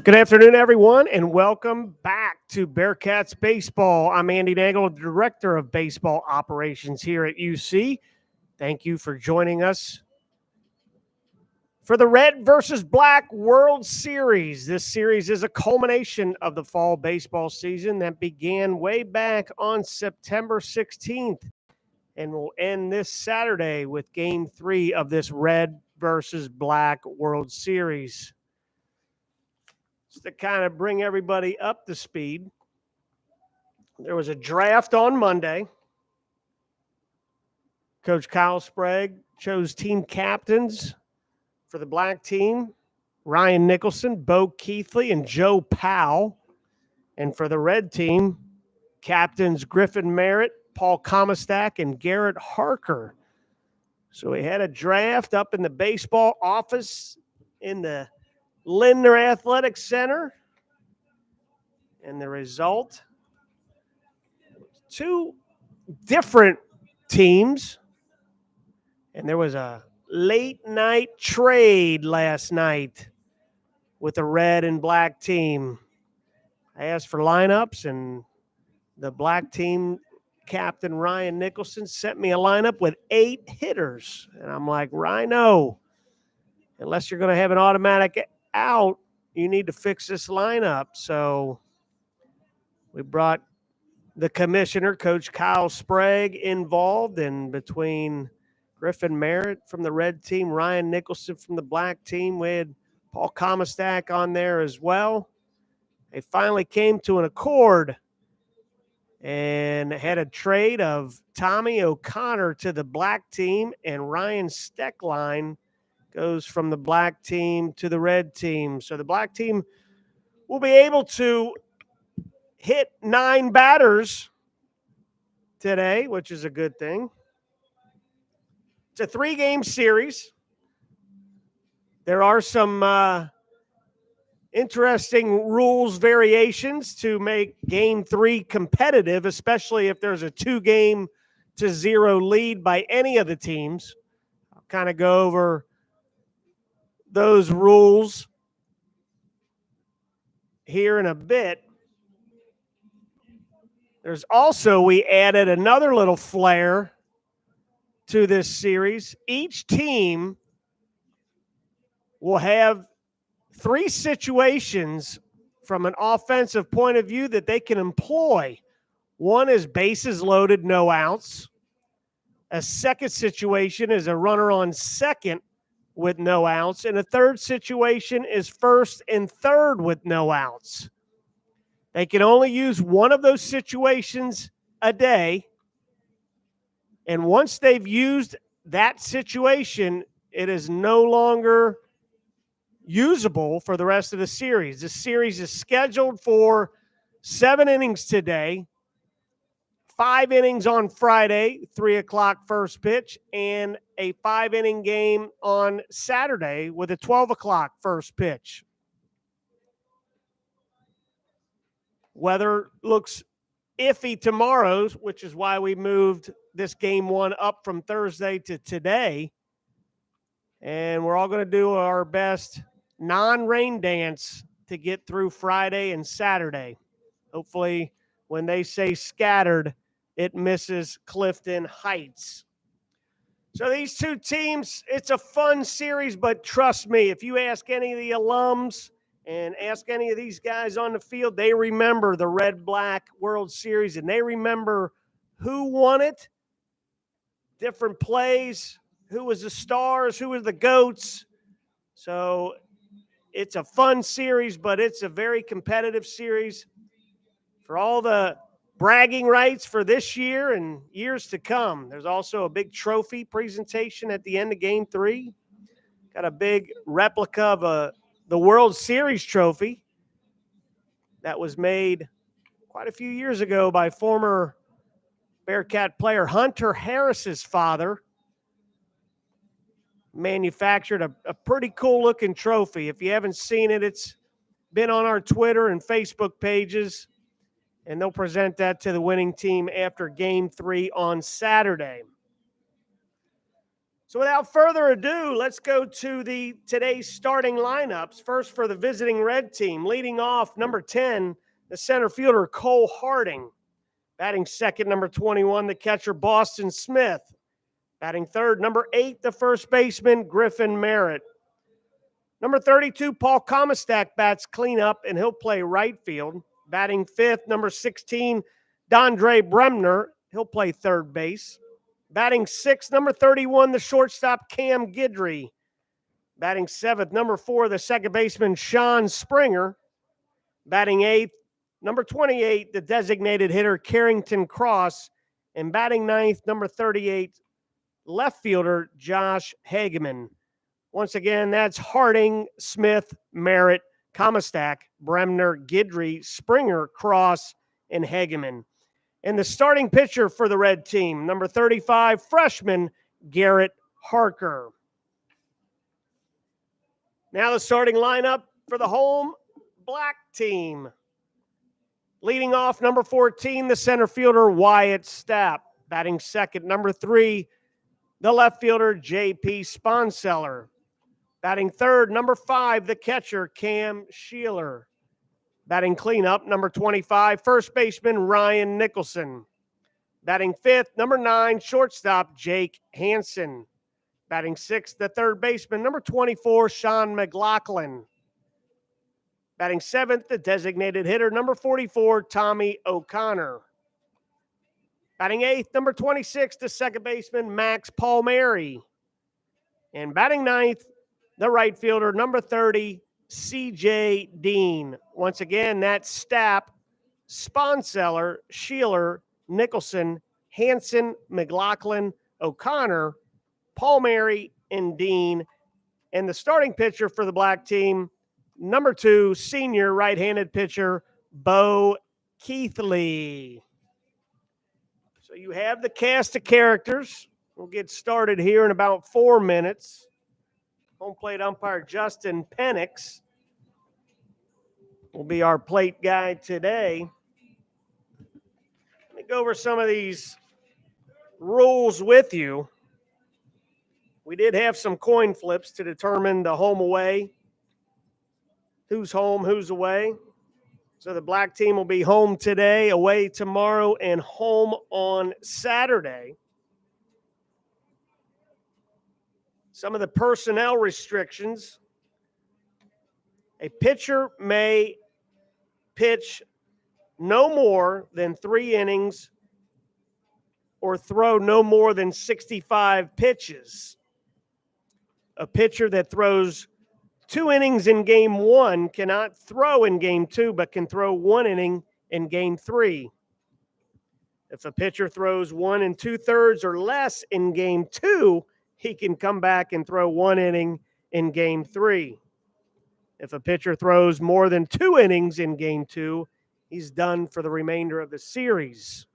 Good afternoon, everyone, and welcome back to Bearcats Baseball. I'm Andy Nagel, Director of Baseball Operations here at UC. Thank you for joining us for the Red versus Black World Series. This series is a culmination of the fall baseball season that began way back on September 16th and will end this Saturday with Game 3 of this Red versus Black World Series. Just to kind of bring everybody up to speed, there was a draft on Monday. Coach Kyle Sprague chose team captains for the black team, Ryan Nicholson, Bo Keithley, and Joe Powell. And for the red team, captains Griffin Merritt, Paul Comastak, and Garrett Harker. So we had a draft up in the baseball office in the Lindner Athletic Center. And the result, two different teams. And there was a late night trade last night with the red and black team. I asked for lineups, and the black team captain Ryan Nicholson sent me a lineup with 8 hitters. And I'm like, Rhino, unless you're going to have an automatic out, you need to fix this lineup. So we brought the commissioner, Coach Kyle Sprague, involved, and between Griffin Merritt from the red team, Ryan Nicholson from the black team, we had Paul Comastak on there as well. They finally came to an accord and had a trade of Tommy O'Connor to the black team, and Ryan Steckline goes from the black team to the red team. So the black team will be able to hit 9 batters today, which is a good thing. It's a 3-game series. There are some interesting rules variations to make Game 3 competitive, especially if there's a 2-0 lead by any of the teams. I'll kind of go over those rules here in a bit. There's also, we added another little flair to this series. Each team will have 3 situations from an offensive point of view that they can employ. One is bases loaded, no outs. A second situation is a runner on second with no outs. And a third situation is first and third with no outs. They can only use one of those situations a day. And once they've used that situation, it is no longer usable for the rest of the series. The series is scheduled for 7 innings today, 5 innings on Friday, 3 o'clock first pitch, and a 5-inning game on Saturday with a 12 o'clock first pitch. Weather looks iffy tomorrow, which is why we moved this Game 1 up from Thursday to today. And we're all going to do our best non-rain dance to get through Friday and Saturday. Hopefully, when they say scattered, it misses Clifton Heights. So these two teams, it's a fun series, but trust me, if you ask any of the alums and ask any of these guys on the field, they remember the Red-Black World Series, and they remember who won it, different plays, who was the stars, who were the GOATs. So it's a fun series, but it's a very competitive series for all the bragging rights for this year and years to come. There's also a big trophy presentation at the end of Game 3. Got a big replica of the World Series trophy that was made quite a few years ago by former Bearcat player Hunter Harris's father. Manufactured a pretty cool looking trophy. If you haven't seen it, it's been on our Twitter and Facebook pages, and they'll present that to the winning team after Game 3 on Saturday. So without further ado, let's go to today's starting lineups. First for the visiting red team, leading off number 10, the center fielder Cole Harding. Batting second, number 21, the catcher Boston Smith. Batting third, number 8, the first baseman Griffin Merritt. Number 32, Paul Comastak bats cleanup, and he'll play right field. Batting fifth, number 16, Dondre Bremner. He'll play third base. Batting sixth, number 31, the shortstop Cam Guidry. Batting seventh, number 4, the second baseman Sean Springer. Batting eighth, number 28, the designated hitter Carrington Cross. And batting ninth, number 38, left fielder Josh Hageman. Once again, that's Harding, Smith, Merritt, Comastak, Bremner, Guidry, Springer, Cross, and Hageman. And the starting pitcher for the red team, number 35, freshman Garrett Harker. Now the starting lineup for the home black team. Leading off, number 14, the center fielder Wyatt Stapp. Batting second, number 3, the left fielder J.P. Sponseller. Batting third, number 5, the catcher Cam Sheeler. Batting cleanup, number 25, first baseman Ryan Nicholson. Batting fifth, number 9, shortstop Jake Hansen. Batting sixth, the third baseman, number 24, Sean McLaughlin. Batting seventh, the designated hitter, number 44, Tommy O'Connor. Batting eighth, number 26, the second baseman, Max Palmieri. And batting ninth, the right fielder, number 30, C.J. Dean. Once again, that's Stapp, Sponseller, Sheeler, Nicholson, Hansen, McLaughlin, O'Connor, Palmieri, and Dean. And the starting pitcher for the black team, number 2, senior right-handed pitcher, Bo Keithley. So you have the cast of characters. We'll get started here in about 4 minutes. Home plate umpire Justin Penix will be our plate guy today. Let me go over some of these rules with you. We did have some coin flips to determine the home away. Who's home, who's away. So the black team will be home today, away tomorrow, and home on Saturday. Some of the personnel restrictions. A pitcher may pitch no more than 3 innings or throw no more than 65 pitches. A pitcher that throws 2 innings in game 1 cannot throw in game 2, but can throw 1 inning in game 3. If a pitcher throws 1 2/3 or less in game 2, he can come back and throw 1 inning in game 3. If a pitcher throws more than 2 innings in game 2, he's done for the remainder of the series.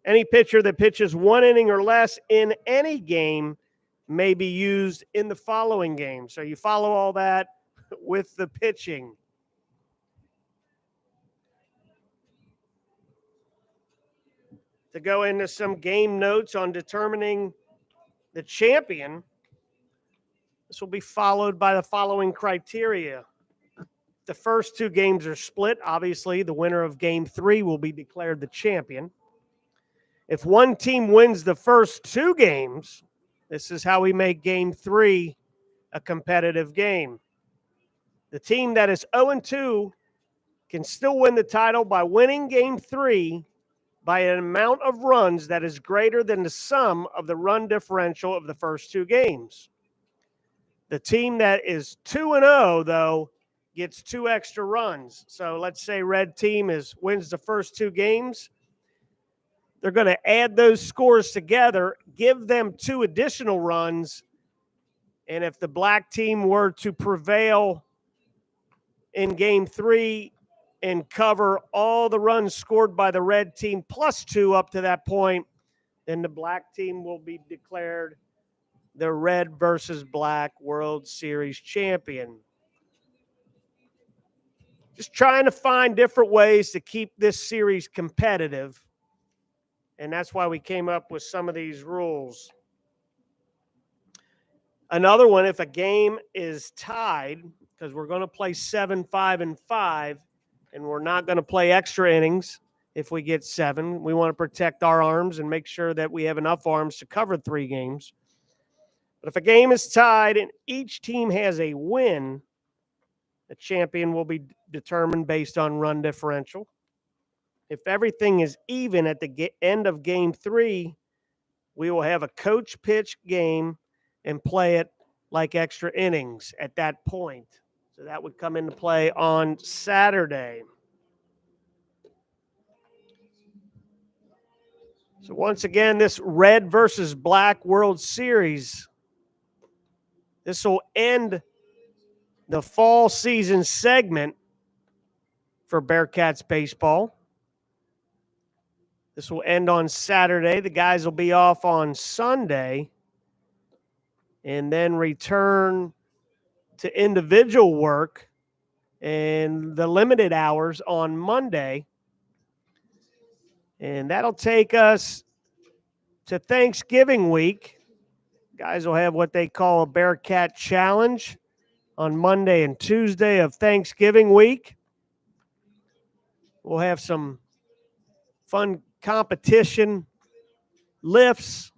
Any pitcher that pitches 1 inning or less in any game may be used in the following game. So you follow all that with the pitching. To go into some game notes on determining the champion, this will be followed by the following criteria. The first 2 games are split. Obviously, the winner of game 3 will be declared the champion. If one team wins the first 2 games, this is how we make game 3 a competitive game. The team that is 0-2 can still win the title by winning game 3 by an amount of runs that is greater than the sum of the run differential of the first 2 games. The team that is 2-0, though, gets 2 extra runs. So let's say red team wins the first 2 games. They're going to add those scores together, give them 2 additional runs, and if the black team were to prevail in game 3 and cover all the runs scored by the red team plus 2 up to that point, then the black team will be declared the red versus black World Series champion. Just trying to find different ways to keep this series competitive. And that's why we came up with some of these rules. Another one, if a game is tied, because we're going to play 7, 5, and 5, and we're not going to play extra innings if we get 7. We want to protect our arms and make sure that we have enough arms to cover 3 games. But if a game is tied and each team has a win, the champion will be determined based on run differential. If everything is even at the end of game 3, we will have a coach pitch game and play it like extra innings at that point. So that would come into play on Saturday. So once again, this red versus black World Series, this will end the fall season segment for Bearcats baseball. This will end on Saturday. The guys will be off on Sunday and then return to individual work and the limited hours on Monday. And that'll take us to Thanksgiving week. Guys will have what they call a Bearcat Challenge on Monday and Tuesday of Thanksgiving week. We'll have some fun competition lifts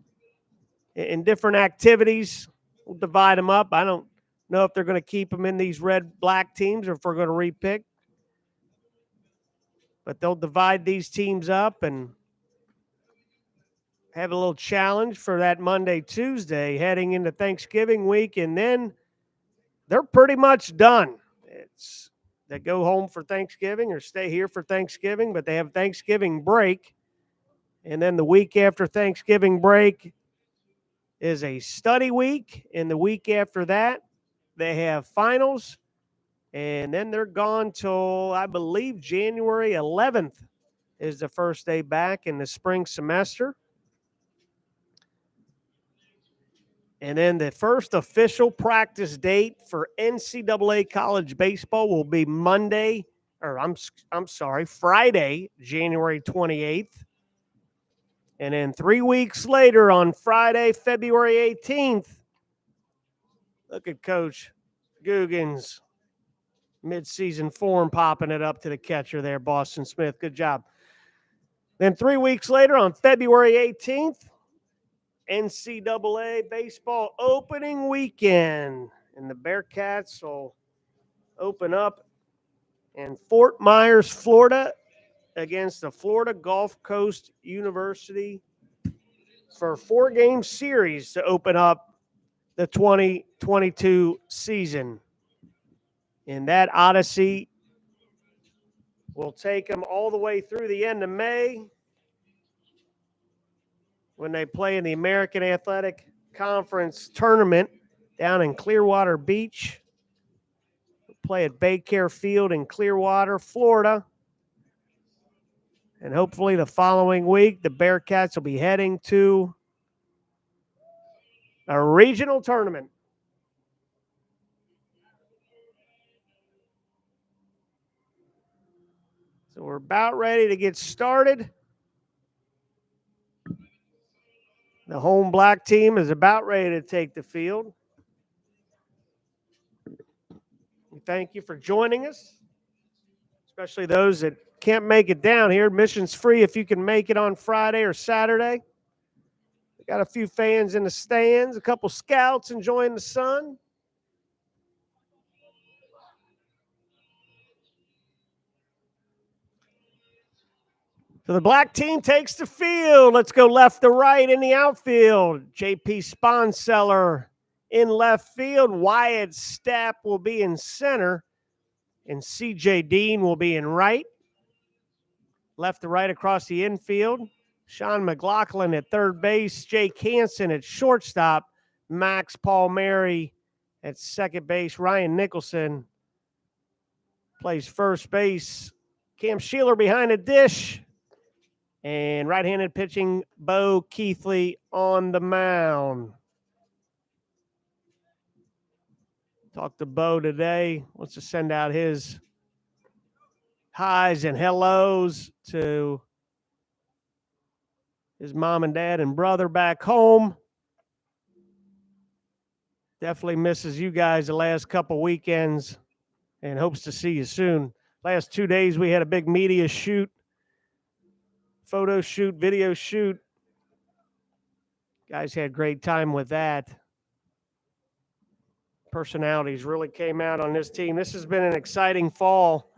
and different activities. We'll divide them up. I don't know if they're going to keep them in these red-black teams or if we're going to repick. But they'll divide these teams up and have a little challenge for that Monday, Tuesday heading into Thanksgiving week. And then they're pretty much done. They go home for Thanksgiving or stay here for Thanksgiving, but they have Thanksgiving break. And then the week after Thanksgiving break is a study week. And the week after that, they have finals. And then they're gone till, I believe, January 11th is the first day back in the spring semester. And then the first official practice date for NCAA college baseball will be Friday, January 28th. And then 3 weeks later on Friday, February 18th, look at Coach Guggen's midseason form popping it up to the catcher there, Boston Smith. Good job. Then 3 weeks later on February 18th, NCAA baseball opening weekend. And the Bearcats will open up in Fort Myers, Florida, against the Florida Gulf Coast University for a 4-game series to open up the 2022 season. And that odyssey will take them all the way through the end of May when they play in the American Athletic Conference tournament down in Clearwater Beach. Play at Baycare Field in Clearwater, Florida. And hopefully the following week, the Bearcats will be heading to a regional tournament. So we're about ready to get started. The home black team is about ready to take the field. We thank you for joining us, especially those that can't make it down here. Admission's free if you can make it on Friday or Saturday. We got a few fans in the stands, a couple scouts enjoying the sun. So the black team takes the field. Let's go left to right in the outfield. JP Sponseller in left field. Wyatt Stapp will be in center. And CJ Dean will be in right. Left to right across the infield. Sean McLaughlin at third base. Jake Hansen at shortstop. Max Palmieri at second base. Ryan Nicholson plays first base. Cam Sheeler behind the dish. And right-handed pitching, Bo Keithley on the mound. Talked to Bo today. Wants to send out his highs and hellos to his mom and dad and brother back home. Definitely misses you guys the last couple weekends and hopes to see you soon. Last 2 days, we had a big media shoot, photo shoot, video shoot. Guys had great time with that. Personalities really came out on this team. This has been an exciting fall,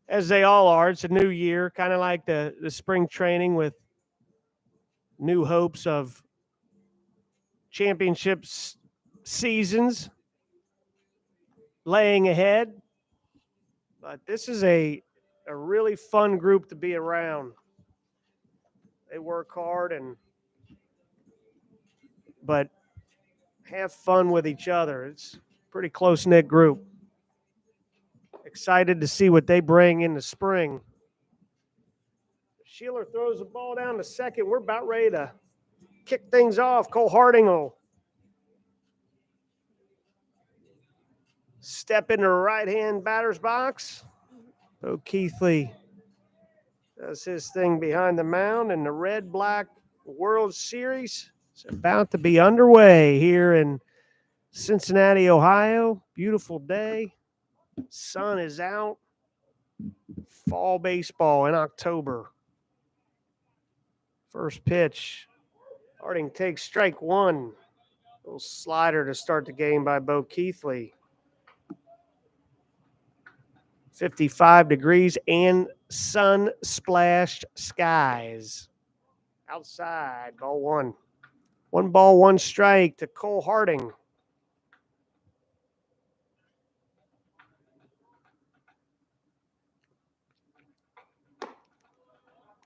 as they all are. It's a new year, kind of like the spring training with new hopes of championships seasons laying ahead. But this is a really fun group to be around. They work hard but have fun with each other. It's a pretty close-knit group. Excited to see what they bring in the spring. Sheeler throws the ball down to second. We're about ready to kick things off. Cole Harding will step into the right-hand batter's box. Bo Keithley does his thing behind the mound, and the Red-Black World Series is about to be underway here in Cincinnati, Ohio. Beautiful day. Sun is out. Fall baseball in October. First pitch. Harding takes strike one. Little slider to start the game by Bo Keithley. 55 degrees and sun-splashed skies. Outside, ball one. 1 ball, 1 strike to Cole Harding.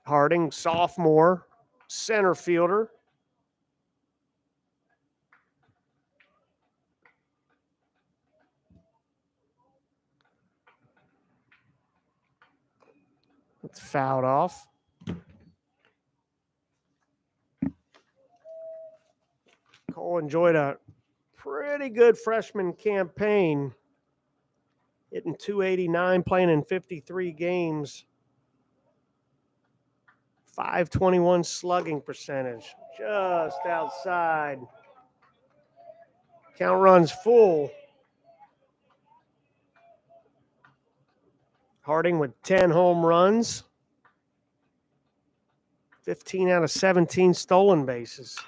Harding, sophomore, center fielder. It's fouled off. Cole enjoyed a pretty good freshman campaign, hitting .289, playing in 53 games. .521 slugging percentage, just outside. Count runs full. Harding with 10 home runs, 15 out of 17 stolen bases.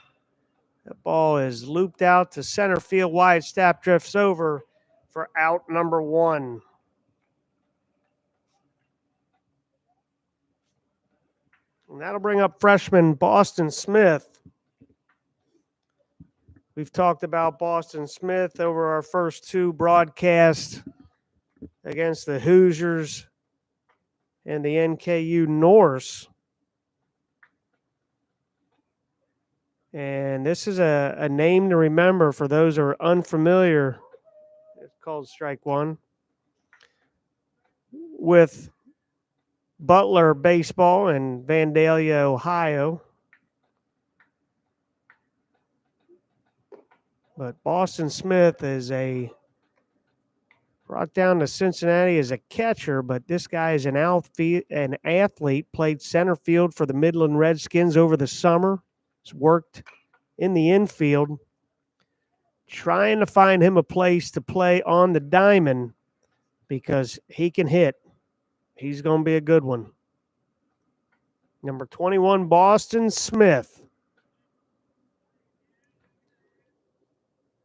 That ball is looped out to center field wide. Stapp drifts over for out number 1. And that'll bring up freshman Boston Smith. We've talked about Boston Smith over our first 2 broadcasts against the Hoosiers and the NKU Norse. And this is a name to remember for those who are unfamiliar. It's called strike one. With Butler Baseball in Vandalia, Ohio. But Boston Smith is brought down to Cincinnati as a catcher, but this guy is an athlete, played center field for the Midland Redskins over the summer. He's worked in the infield, trying to find him a place to play on the diamond because he can hit. He's going to be a good one. Number 21, Boston Smith.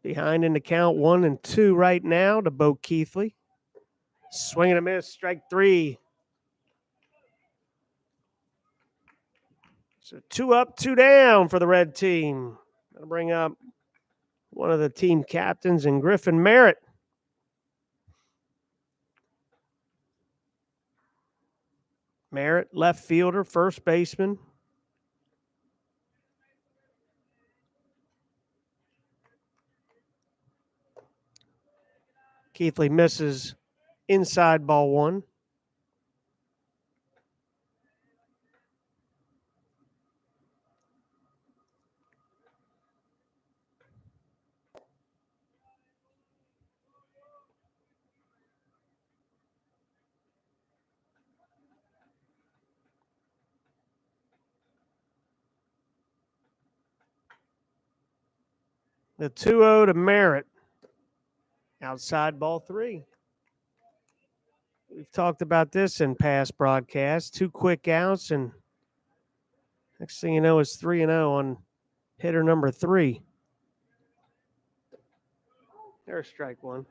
Behind in the count 1-2 right now to Bo Keithley. Swing and a miss, strike 3. So 2 up, 2 down for the red team. That'll bring up one of the team captains and Griffin Merritt. Merritt, left fielder, first baseman. Keithley misses inside ball 1. The 2-0 to Merritt. Outside ball 3. We've talked about this in past broadcasts. 2 quick outs, and next thing you know, it's 3-0 on hitter number 3. There's strike 1.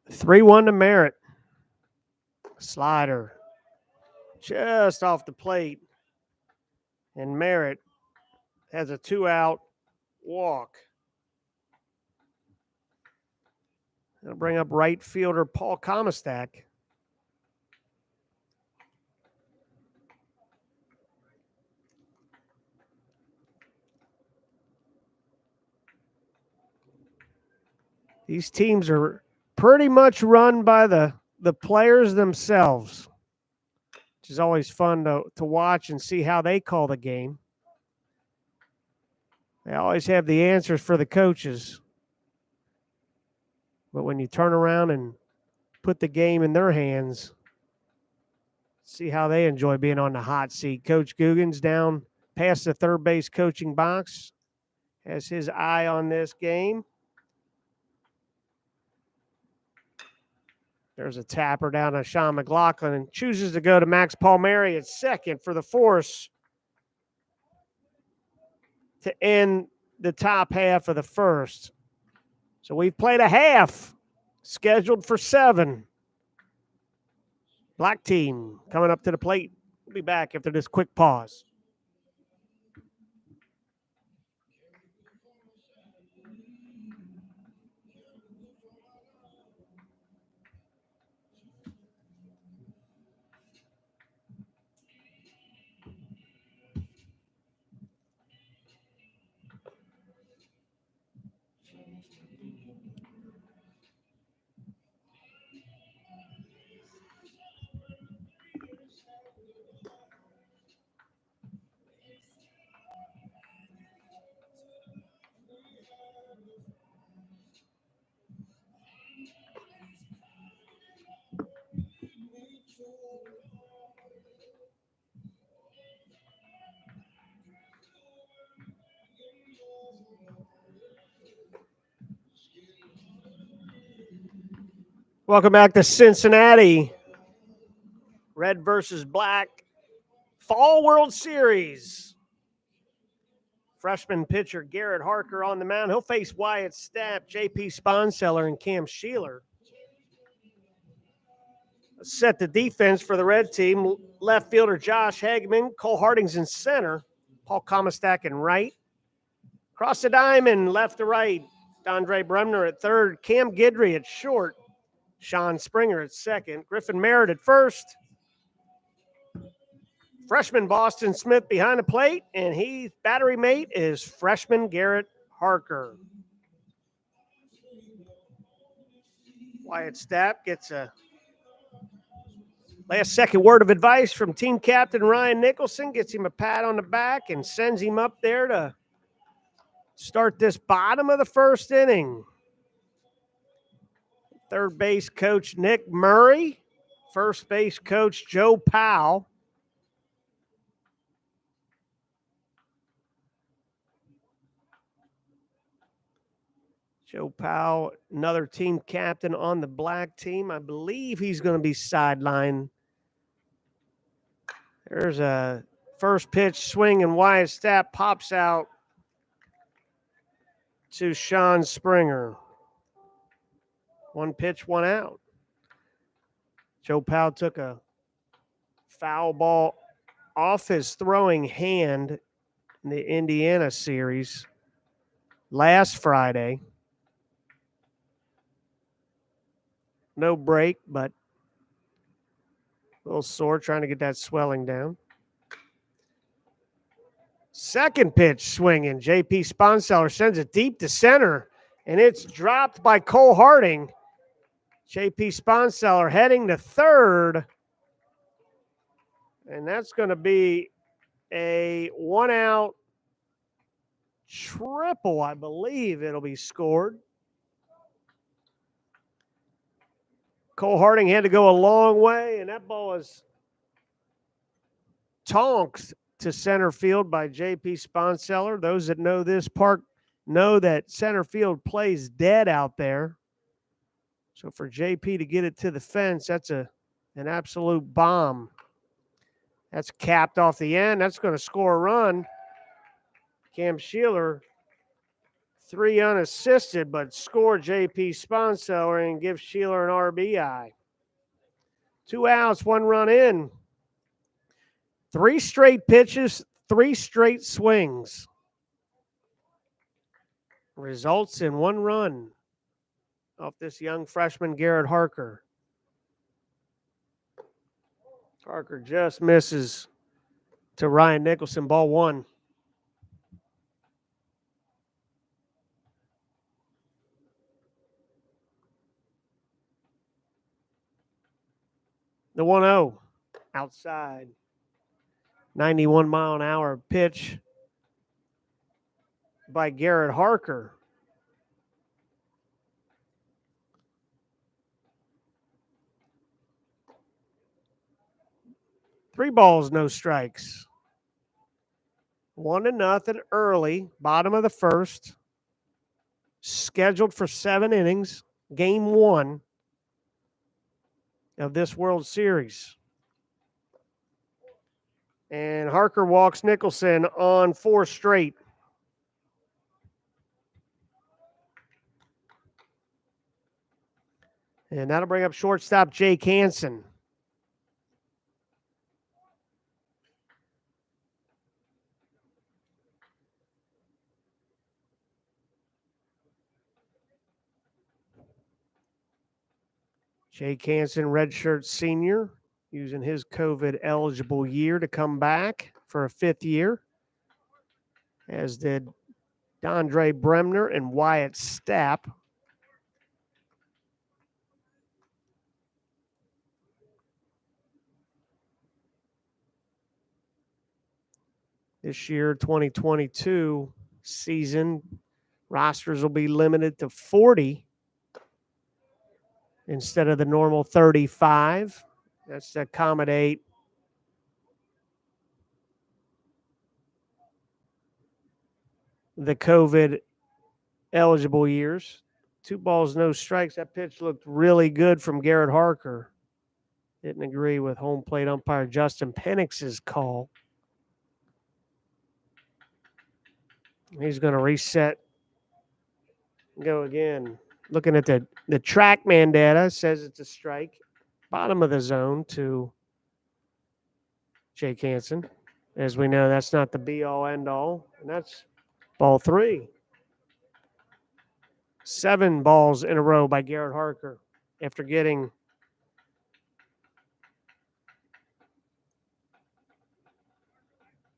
(3-1) to Merritt. Slider just off the plate, and Merritt has a 2-out walk. That'll bring up right fielder Paul Comastak. These teams are pretty much run by the players themselves, which is always fun to watch and see how they call the game. They always have the answers for the coaches. But when you turn around and put the game in their hands, see how they enjoy being on the hot seat. Coach Guggen's down past the third base coaching box, has his eye on this game. There's a tapper down to Sean McLaughlin and chooses to go to Max Palmieri at second for the force to end the top half of the first. So we've played a half, scheduled for 7. Black team coming up to the plate. We'll be back after this quick pause. Welcome back to Cincinnati. Red versus black. Fall World Series. Freshman pitcher Garrett Harker on the mound. He'll face Wyatt Stapp, J.P. Sponseller, and Cam Sheeler. Set the defense for the red team. Left fielder Josh Hagman. Cole Harding's in center. Paul Comastak in right. Across the diamond, left to right. Dondre Bremner at third. Cam Guidry at short. Sean Springer at second. Griffin Merritt at first. Freshman Boston Smith behind the plate, and his battery mate is freshman Garrett Harker. Wyatt Stapp gets a last-second word of advice from team captain Ryan Nicholson, gets him a pat on the back and sends him up there to start this bottom of the first inning. Third base coach Nick Murray, first base coach Joe Powell. Joe Powell, another team captain on the black team. I believe he's going to be sidelined. There's a first pitch swing, and Wyatt Stapp pops out to Sean Springer. 1 pitch, 1 out. Joe Powell took a foul ball off his throwing hand in the Indiana series last Friday. No break, but a little sore trying to get that swelling down. Second pitch swinging. J.P. Sponseller sends it deep to center, and it's dropped by Cole Harding. J.P. Sponseller heading to third, and that's going to be a 1-out triple, I believe it'll be scored. Cole Harding had to go a long way, and that ball was tonked to center field by J.P. Sponseller. Those that know this park know that center field plays dead out there. So for J.P. to get it to the fence, that's an absolute bomb. That's capped off the end. That's going to score a run. Cam Sheeler, 3 unassisted, but score J.P. Sponseller and give Sheeler an RBI. 2 outs, 1 run in. 3 straight pitches, 3 straight swings. Results in 1 run off this young freshman, Garrett Harker. Harker just misses to Ryan Nicholson, ball 1. The 1-0 outside. 91-mile-an-hour pitch by Garrett Harker. Three balls, no strikes. 1-0 early, bottom of the first. Scheduled for 7 innings, game 1 of this World Series. And Harker walks Nicholson on 4 straight. And that'll bring up shortstop Jake Hansen. Jake Hansen, redshirt senior, using his COVID-eligible year to come back for a 5th year, as did Dondre Bremner and Wyatt Stapp. This year, 2022 season, rosters will be limited to 40 instead of the normal 35. That's to accommodate the COVID eligible years. 2 balls, no strikes. That pitch looked really good from Garrett Harker. Didn't agree with home plate umpire Justin Penix's call. He's going to reset and go again. Looking at the TrackMan data, says it's a strike. Bottom of the zone to Jake Hansen. As we know, that's not the be-all, end-all. And that's ball 3. 7 balls in a row by Garrett Harker after getting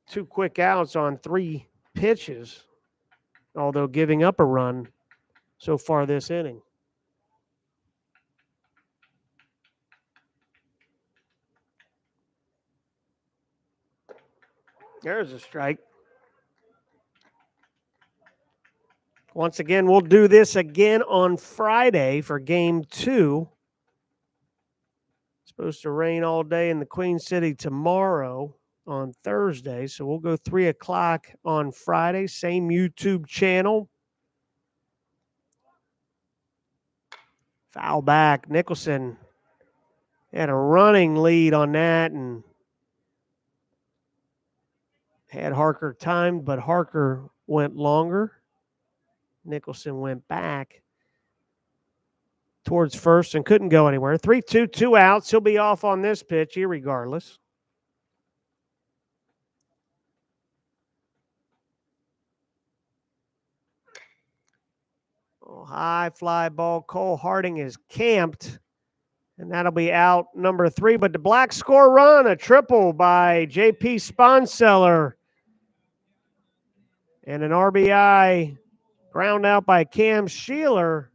two quick outs on 3 pitches, although giving up a run so far this inning. There's a strike. Once again, we'll do this again on Friday for game 2. It's supposed to rain all day in the Queen City tomorrow on Thursday. So we'll go 3 o'clock on Friday, same YouTube channel. Foul back. Nicholson had a running lead on that and had Harker timed, but Harker went longer. Nicholson went back towards first and couldn't go anywhere. 3-2, 2 outs. He'll be off on this pitch irregardless. Oh, high fly ball. Cole Harding is camped, and that'll be out number 3. But the Black score run, a triple by J.P. Sponseller, and an RBI ground out by Cam Sheeler,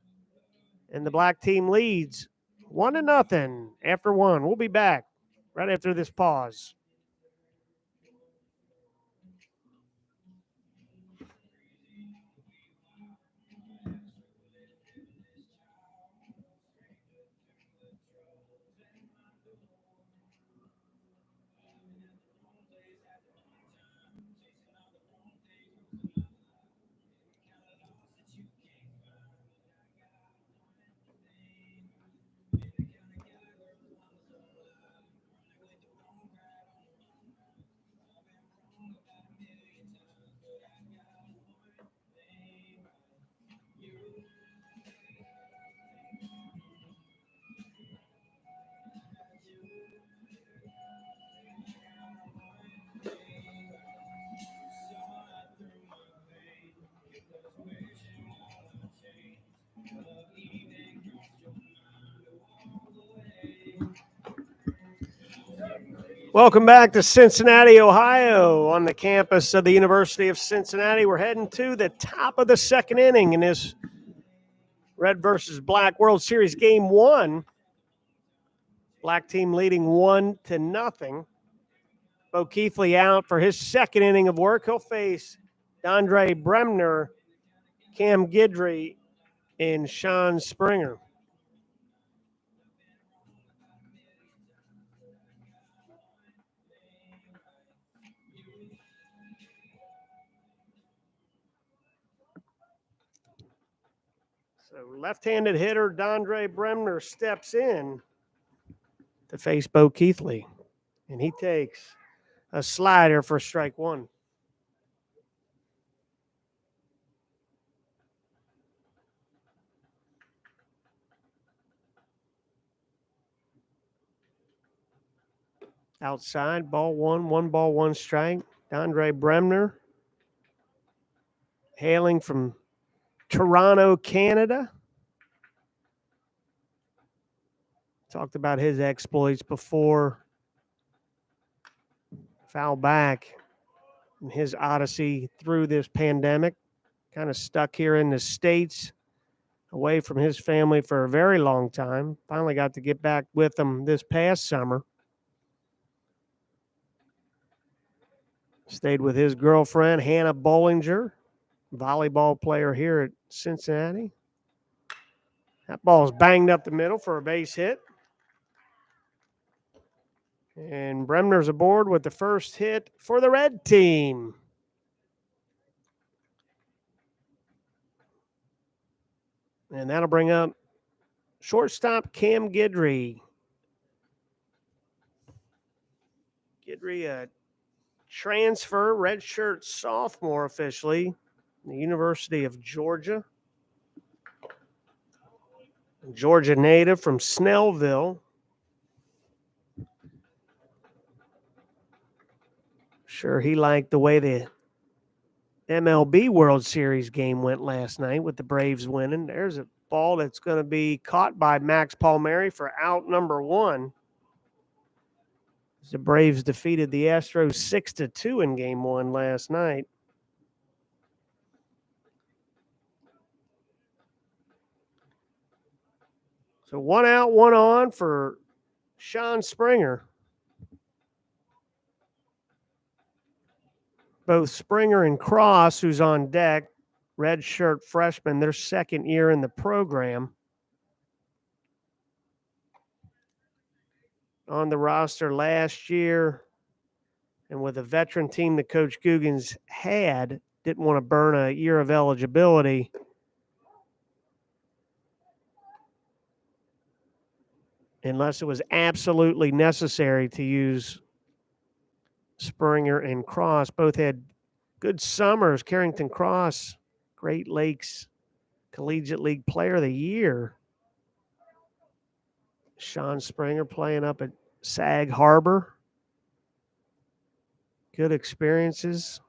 and the Black team leads 1-0 after 1. We'll be back right after this pause. Welcome back to Cincinnati, Ohio, on the campus of the University of Cincinnati. We're heading to the top of the second inning in this Red versus Black World Series Game 1. Black team leading 1-0. Bo Keithley out for his second inning of work. He'll face Andre Bremner, Cam Guidry, and Sean Springer. So left-handed hitter Andre Bremner steps in to face Bo Keithley, and he takes a slider for strike one. Outside, ball one, 1 strike. Andre Bremner, hailing from Toronto, Canada. Talked about his exploits before. Foul back in his odyssey through this pandemic. Kind of stuck here in the States, away from his family for a very long time. Finally got to get back with them this past summer. Stayed with his girlfriend, Hannah Bollinger, volleyball player here at Cincinnati. That ball's banged up the middle for a base hit. And Bremner's aboard with the first hit for the red team. And that'll bring up shortstop Cam Guidry. Guidry, a transfer, redshirt sophomore officially, the University of Georgia. Georgia native from Snellville. Sure, he liked the way the MLB World Series game went last night with the Braves winning. There's a ball that's going to be caught by Max Palmieri for out number one. The Braves defeated the Astros 6-2 in game one last night. So 1 out, 1 on for Sean Springer. Both Springer and Cross, who's on deck, redshirt freshman, their second year in the program. On the roster last year, and with a veteran team that Coach Googans had, didn't want to burn a year of eligibility. Unless it was absolutely necessary to use Springer and Cross. Both had good summers. Carrington Cross, Great Lakes Collegiate League Player of the Year. Sean Springer playing up at Sag Harbor. Good experiences.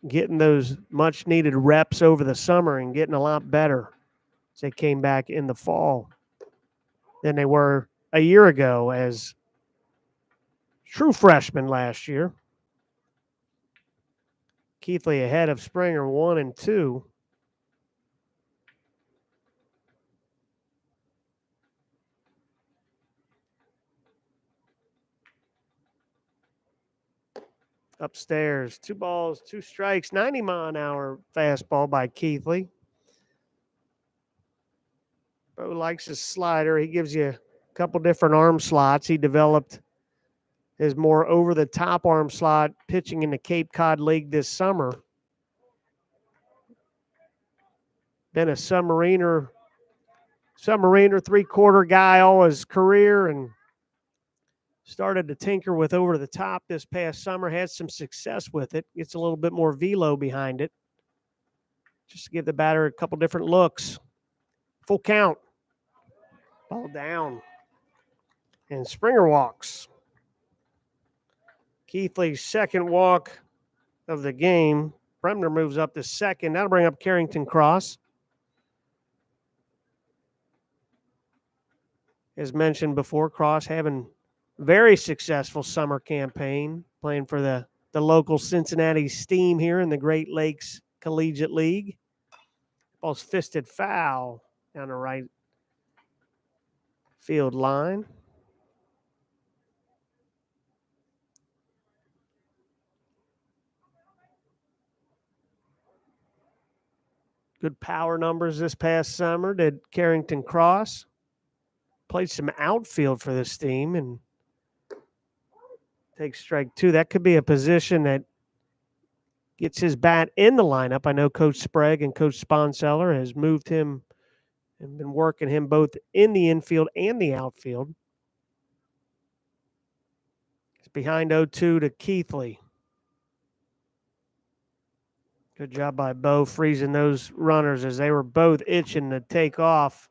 Getting those much needed reps over the summer and getting a lot better as they came back in the fall than they were a year ago as true freshmen last year. Keithley ahead of Springer 1-2. Upstairs, 2 balls, 2 strikes, 90-mile-an-hour fastball by Keithley. Bo likes his slider. He gives you a couple different arm slots. He developed his more over-the-top arm slot pitching in the Cape Cod League this summer. Been a submariner three-quarter guy all his career, and started to tinker with over the top this past summer. Had some success with it. Gets a little bit more velo behind it, just to give the batter a couple different looks. Full count. Ball down. And Springer walks. Keithley's second walk of the game. Bremner moves up to second. That'll bring up Carrington Cross. As mentioned before, Cross having very successful summer campaign, playing for the local Cincinnati Steam here in the Great Lakes Collegiate League. Ball's fisted foul down the right field line. Good power numbers this past summer. Did Carrington Cross. Played some outfield for this team and takes strike two. That could be a position that gets his bat in the lineup. I know Coach Sprague and Coach Sponseller has moved him and been working him both in the infield and the outfield. It's behind 0-2 to Keithley. Good job by Bo freezing those runners as they were both itching to take off.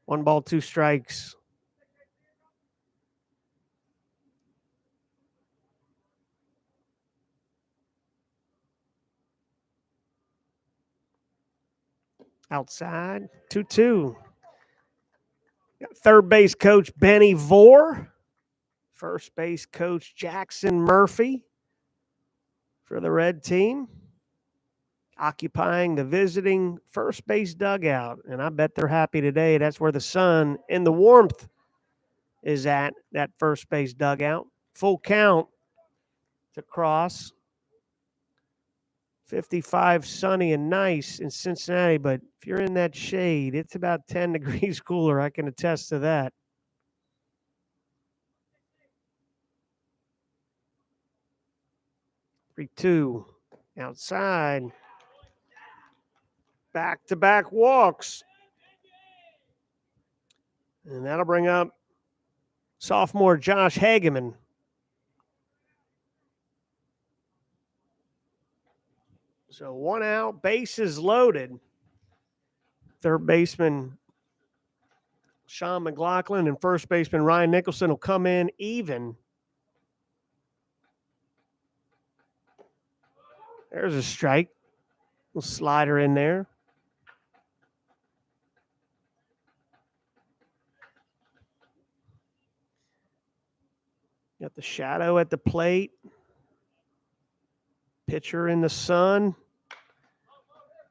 1 ball, 2 strikes. Outside, 2-2. Got third base coach Benny Vore. First base coach Jackson Murphy for the red team, occupying the visiting first base dugout. And I bet they're happy today. That's where the sun and the warmth is at, that first base dugout. Full count to Cross. 55, sunny and nice in Cincinnati, but if you're in that shade, it's about 10 degrees cooler. I can attest to that. 3-2 outside. Back-to-back walks. And that'll bring up sophomore Josh Hageman. So 1 out, bases loaded. Third baseman Sean McLaughlin and first baseman Ryan Nicholson will come in even. There's a strike. Little slider in there. Got the shadow at the plate. Pitcher in the sun.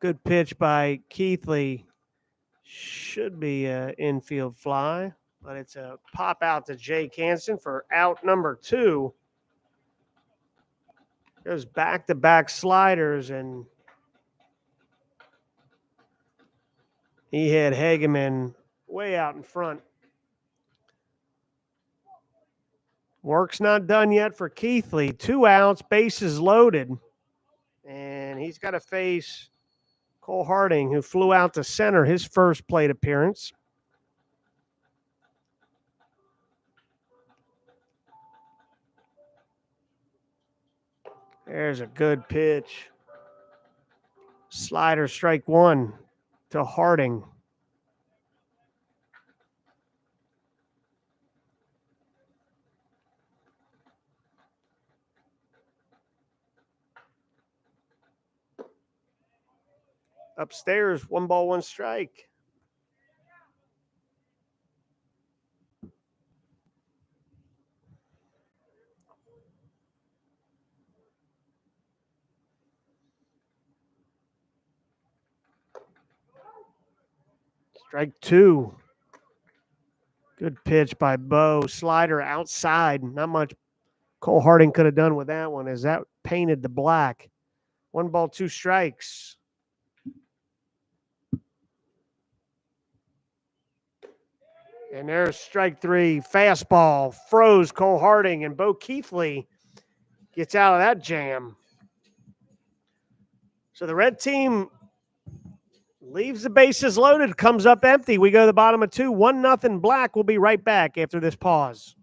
Good pitch by Keithley. Should be an infield fly, but it's a pop out to Jake Hansen for out number 2. There's back-to-back sliders, and he hit Hageman way out in front. Work's not done yet for Keithley. 2 outs, bases loaded. And he's got to face Cole Harding, who flew out to center his first plate appearance. There's a good pitch. Slider, strike 1 to Harding. Upstairs, 1 ball, 1 strike. Strike 2. Good pitch by Bo. Slider outside. Not much Cole Harding could have done with that one as that painted the black. 1 ball, 2 strikes. And there's strike 3. Fastball. Froze Cole Harding, and Bo Keithley gets out of that jam. So the red team leaves the bases loaded, comes up empty. We go to the bottom of 2. 1-0 Black. We'll be right back after this pause.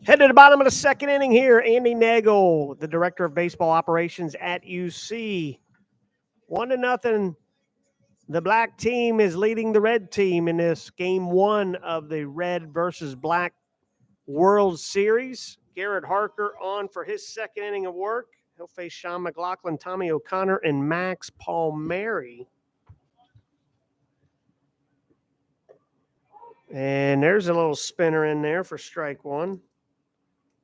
Head to the bottom of the second inning here. Andy Nagel, the director of baseball operations at UC. 1-0. The black team is leading the red team in this game one of the red versus black World Series. Garrett Harker on for his second inning of work. He'll face Sean McLaughlin, Tommy O'Connor, and Max Palmieri. And there's a little spinner in there for strike one.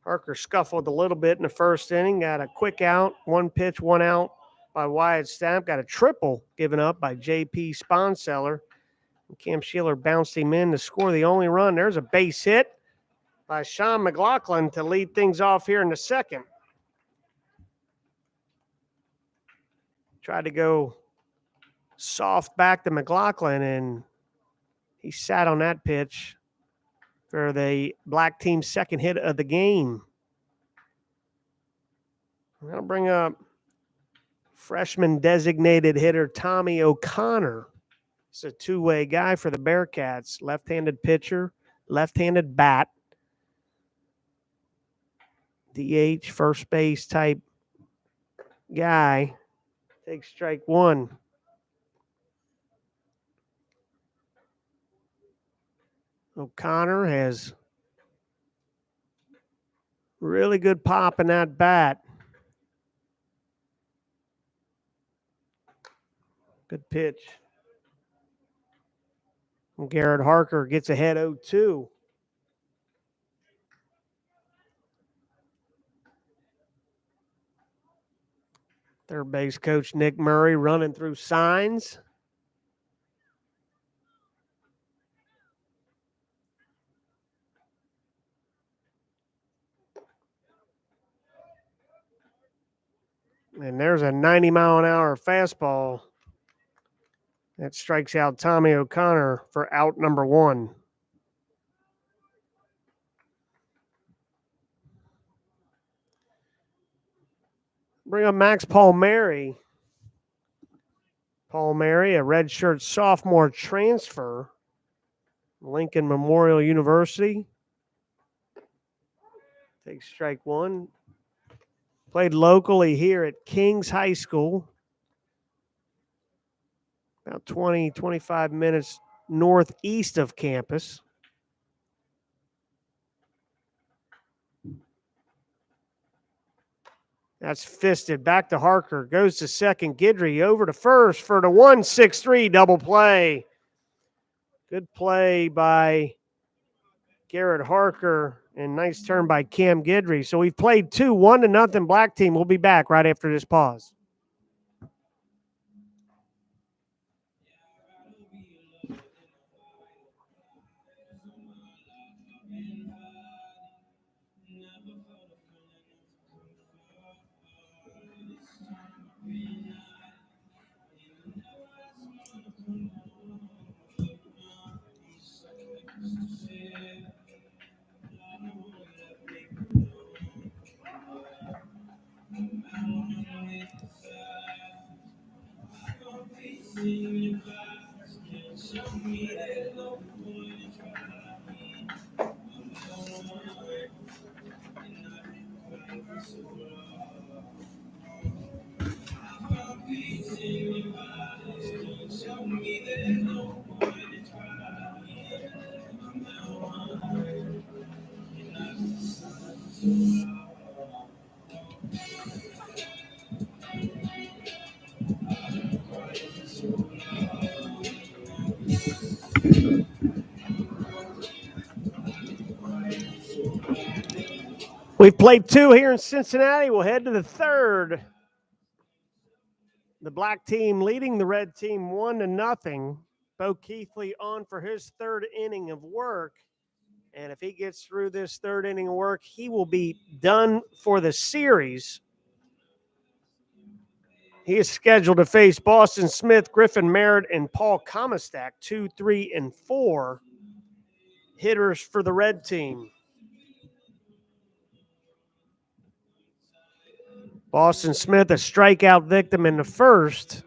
Harker scuffled a little bit in the first inning, got a quick out, 1 pitch, 1 out by Wyatt Stamp, got a triple given up by J.P. Sponseller. Cam Sheeler bounced him in to score the only run. There's a base hit by Sean McLaughlin to lead things off here in the second. Tried to go soft back to McLaughlin, and he sat on that pitch for the black team's second hit of the game. I'm going to bring up freshman designated hitter Tommy O'Connor. It's a two-way guy for the Bearcats. Left-handed pitcher, left-handed bat. DH, first base type guy. Takes strike one. O'Connor has really good pop in that bat. Good pitch. And Garrett Harker gets ahead 0-2. Third base coach Nick Murray running through signs. And there's a 90-mile-an-hour fastball that strikes out Tommy O'Connor for out number one. Bring up Max Palmieri. Palmieri, a redshirt sophomore transfer, Lincoln Memorial University. Takes strike one. Played locally here at Kings High School. About 20, 25 minutes northeast of campus. That's fisted. Back to Harker. Goes to second. Guidry over to first for the 1-6-3 double play. Good play by Garrett Harker and nice turn by Cam Guidry. So we've played 2, 1-0 black team. We'll be back right after this pause. We've played 2 here in Cincinnati. We'll head to the third. The black team leading the red team 1-0. Bo Keithley on for his third inning of work. And if he gets through this third inning of work, he will be done for the series. He is scheduled to face Boston Smith, Griffin Merritt, and Paul Comistak, 2, 3, and 4 hitters for the red team. Boston Smith, a strikeout victim in the first.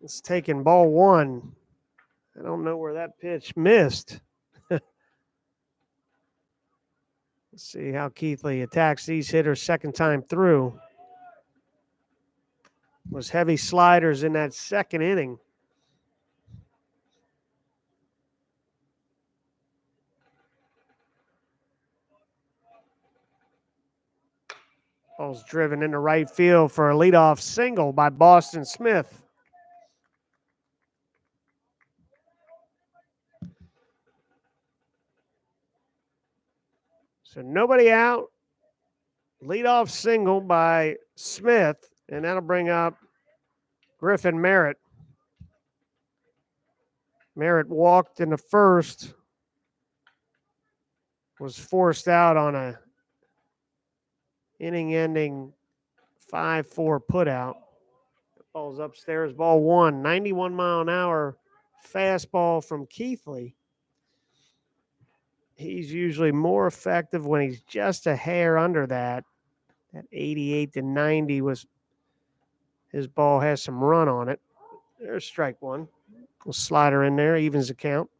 It's taking ball one. I don't know where that pitch missed. Let's see how Keithley attacks these hitters second time through. Was heavy sliders in that second inning. Ball's driven into right field for a leadoff single by Boston Smith. So nobody out. Leadoff single by Smith, and that'll bring up Griffin Merritt. Merritt walked in the first, was forced out on a inning-ending 5-4 putout. Ball's upstairs, ball one, 91-mile-an-hour fastball from Keithley. He's usually more effective when he's just a hair under that. That 88 to 90 was his ball has some run on it. There's strike one. We'll slider in there, evens the count.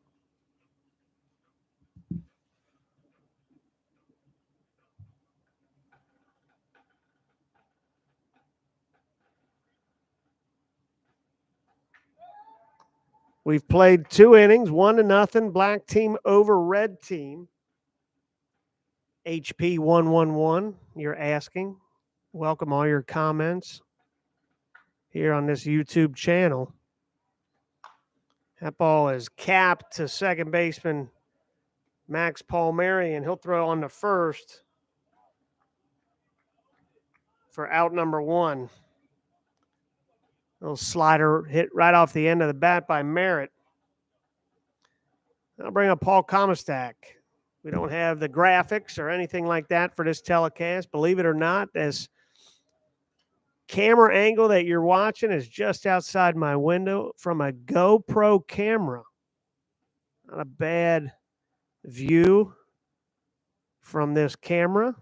We've played 2 innings, 1-0, black team over red team. HP 111, you're asking. Welcome all your comments here on this YouTube channel. That ball is capped to second baseman Max Palmieri, and he'll throw on the first for out number 1. Little slider hit right off the end of the bat by Merritt. I'll bring up Paul Comastak. We don't have the graphics or anything like that for this telecast. Believe it or not, this camera angle that you're watching is just outside my window from a GoPro camera. Not a bad view from this camera.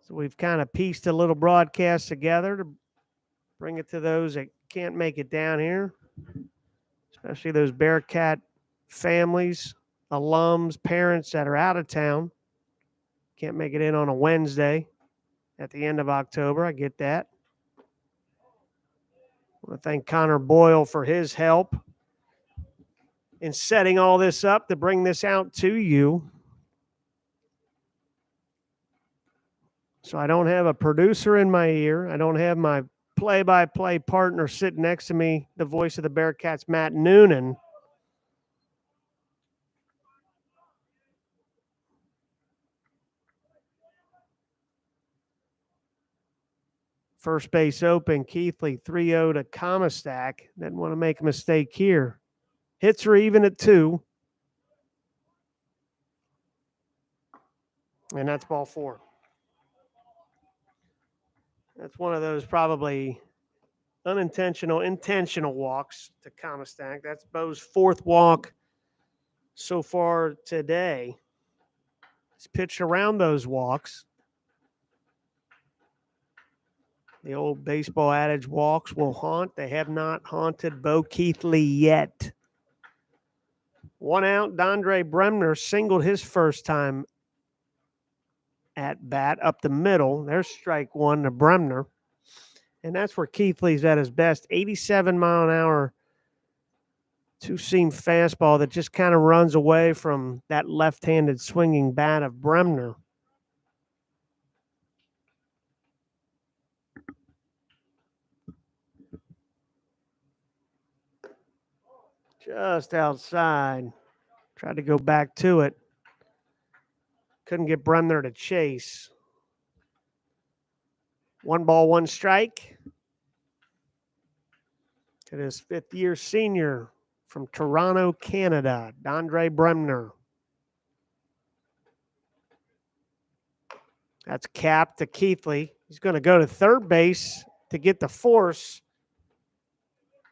So we've kind of pieced a little broadcast together to bring it to those that can't make it down here, especially those Bearcat families, alums, parents that are out of town. Can't make it in on a Wednesday at the end of October. I get that. I want to thank Connor Boyle for his help in setting all this up to bring this out to you. So I don't have a producer in my ear. I don't have my play-by-play partner sitting next to me, the voice of the Bearcats, Matt Noonan. First base open, Keithley 3-0 to Comastak. Didn't want to make a mistake here. Hits are even at 2. And that's ball 4. That's one of those probably intentional walks to Comastak. That's Bo's 4th walk so far today. He's pitched around those walks. The old baseball adage, walks will haunt. They have not haunted Bo Keithley yet. 1 out, Dondre Bremner singled his first time at bat up the middle. There's strike 1 to Bremner. And that's where Keithley's at his best. 87-mile-an-hour two-seam fastball that just kind of runs away from that left-handed swinging bat of Bremner. Just outside. Tried to go back to it. Couldn't get Bremner to chase. 1 ball, 1 strike. To his 5th-year senior from Toronto, Canada, Dondre Bremner. That's capped to Keithley. He's going to go to third base to get the force.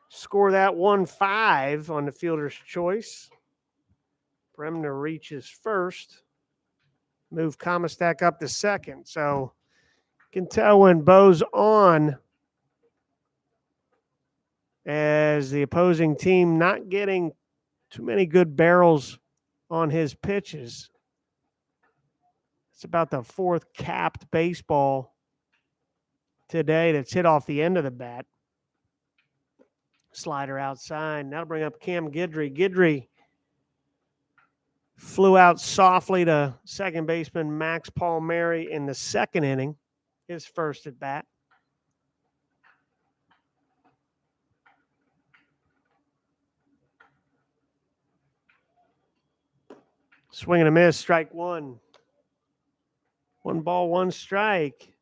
Score that 1-5 on the fielder's choice. Bremner reaches first. Move Comastak up to second. So you can tell when Bo's on as the opposing team not getting too many good barrels on his pitches. It's about the fourth capped baseball today that's hit off the end of the bat. Slider outside. That'll bring up Cam Guidry. Guidry flew out softly to second baseman Max Palmieri in the second inning, his first at bat. Swing and a miss, strike one. 1 ball, 1 strike.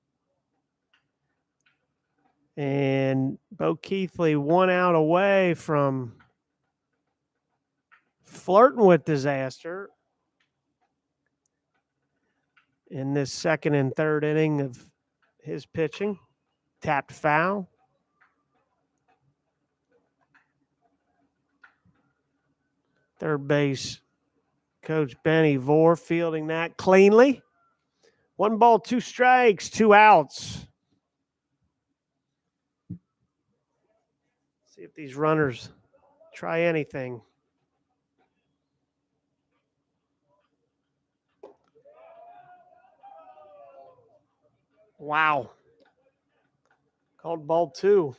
And Bo Keithley 1 out away from flirting with disaster in this second and third inning of his pitching. Tapped foul. Third base coach Benny Vore fielding that cleanly. 1 ball, 2 strikes, 2 outs. See if these runners try anything. Wow. Called ball 2.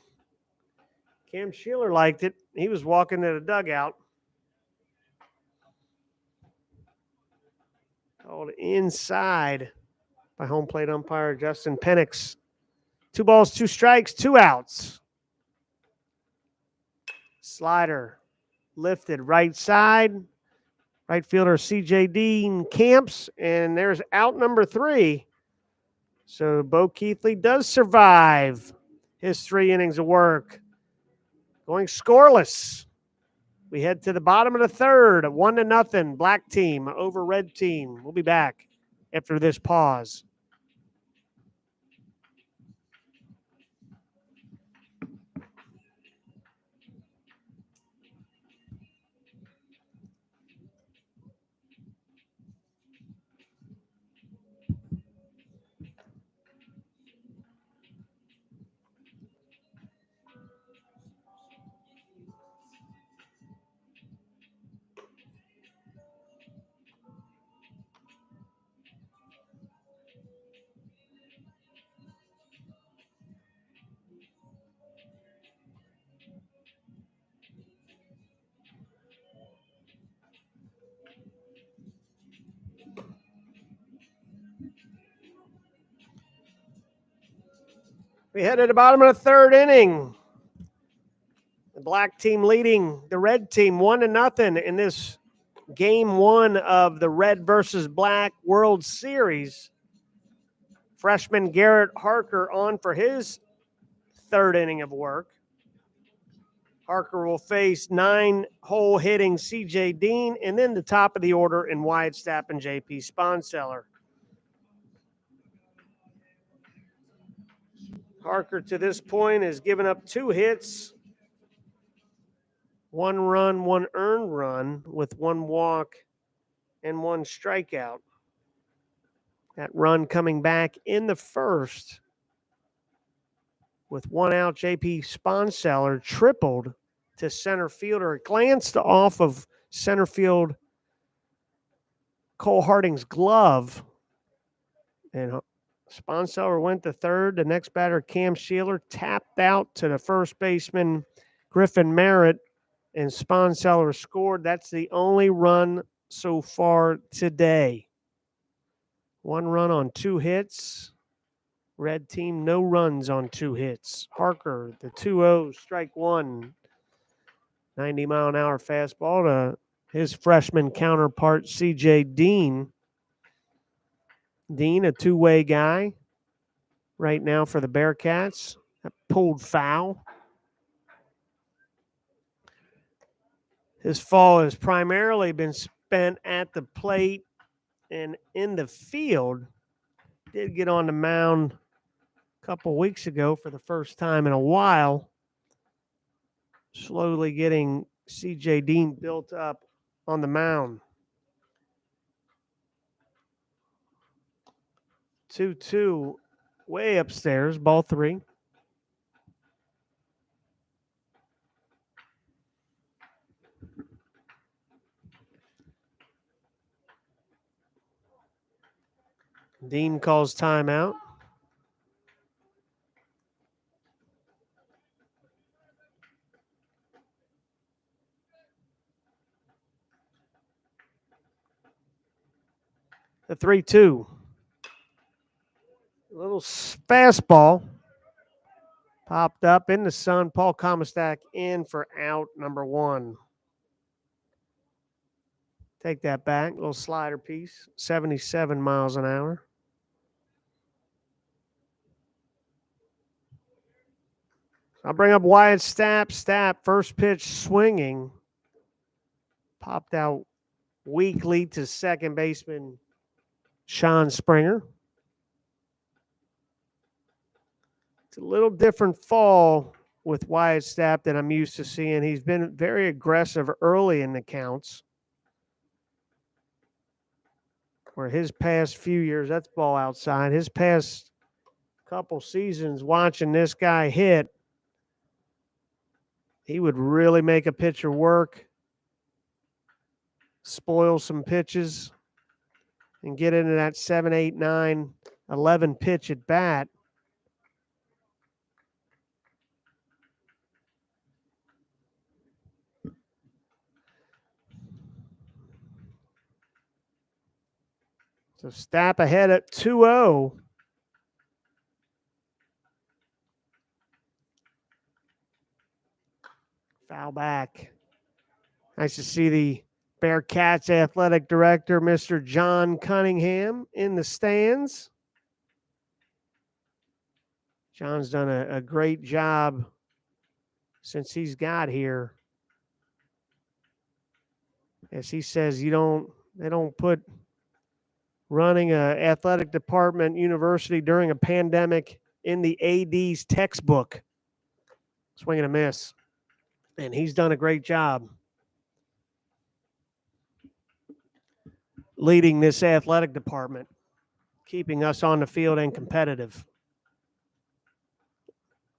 Cam Sheeler liked it. He was walking to the dugout. Called inside by home plate umpire Justin Penix. 2 balls, 2 strikes, 2 outs. Slider lifted right side. Right fielder C.J. Dean camps, and there's out number 3. So Bo Keithley does survive his 3 innings of work. Going scoreless. We head to the bottom of the third, 1-0, black team over red team. We'll be back after this pause. We head to the bottom of the third inning. The black team leading the red team 1-0 in this game 1 of the Red versus Black World Series. Freshman Garrett Harker on for his third inning of work. Harker will face 9-hole hitting C.J. Dean, and then the top of the order in Wyatt Stapp and J.P. Sponseller. Harker to this point has given up 2 hits, 1 run, 1 earned run with 1 walk and 1 strikeout. That run coming back in the first with 1 out. J.P. Sponseller tripled to center fielder. It glanced off of center field Cole Harding's glove, and Sponseller went to third. The next batter, Cam Sheeler, tapped out to the first baseman, Griffin Merritt, and Sponseller scored. That's the only run so far today. 1 run on 2 hits. Red team, no runs on 2 hits. Harker, the 2-0, strike 1. 90-mile-an-hour fastball to his freshman counterpart, C.J. Dean. Dean, a 2-way guy right now for the Bearcats. That pulled foul. His fall has primarily been spent at the plate and in the field. Did get on the mound a couple weeks ago for the first time in a while. Slowly getting C.J. Dean built up on the mound. 2-2 way upstairs, ball 3. Dean calls timeout. The 3-2. A little fastball popped up in the sun. Paul Comistak in for out number 1. Take that back. Little slider piece. 77 miles an hour. I'll bring up Wyatt Stapp. Stapp, first pitch swinging. Popped out weakly to second baseman Sean Springer. It's a little different fall with Wyatt Stapp than I'm used to seeing. He's been very aggressive early in the counts. Where his past few years, that's ball outside, his past couple seasons watching this guy hit, he would really make a pitcher work, spoil some pitches, and get into that 7, 8, 9, 11 pitch at bat. So Stapp ahead at 2-0. Foul back. Nice to see the Bearcats athletic director, Mr. John Cunningham, in the stands. John's done a great job since he's got here. As he says, they don't put running an athletic department university during a pandemic in the AD's textbook. Swing and a miss. And he's done a great job leading this athletic department, keeping us on the field and competitive.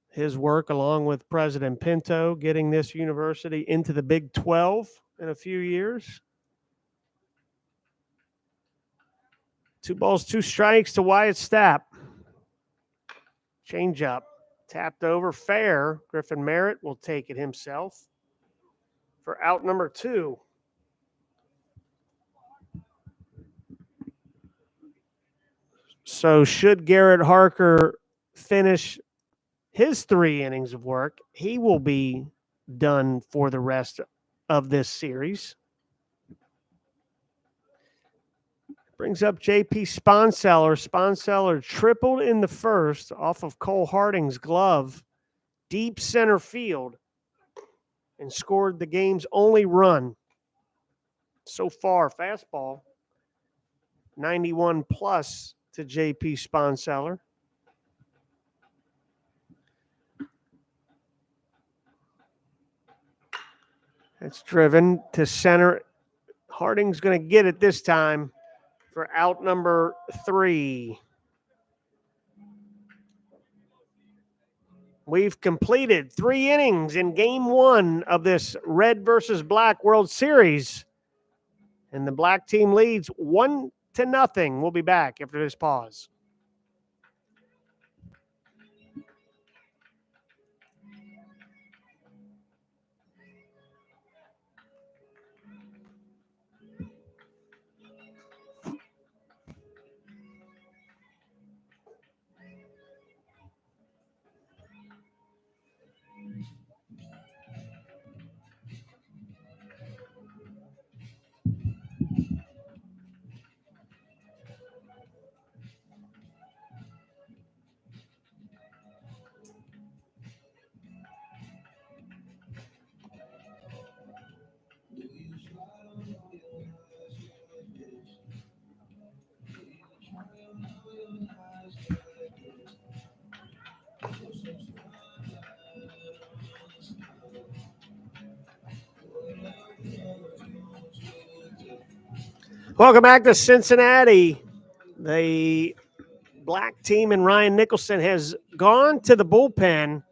His work, along with President Pinto, getting this university into the Big 12 in a few years. 2 balls, 2 strikes to Wyatt Stapp. Change up. Tapped over, fair. Griffin Merritt will take it himself for out number 2. So should Garrett Harker finish his 3 innings of work, he will be done for the rest of this series. Brings up JP Sponseller. Sponseller tripled in the first off of Cole Harding's glove, deep center field, and scored the game's only run so far. Fastball, 91 plus to JP Sponseller. It's driven to center. Harding's going to get it this time for out number 3. We've completed 3 innings in game 1 of this Red versus Black World Series. And the black team leads 1-0. We'll be back after this pause. Welcome back to Cincinnati. The black team and Ryan Nicholson has gone to the bullpen.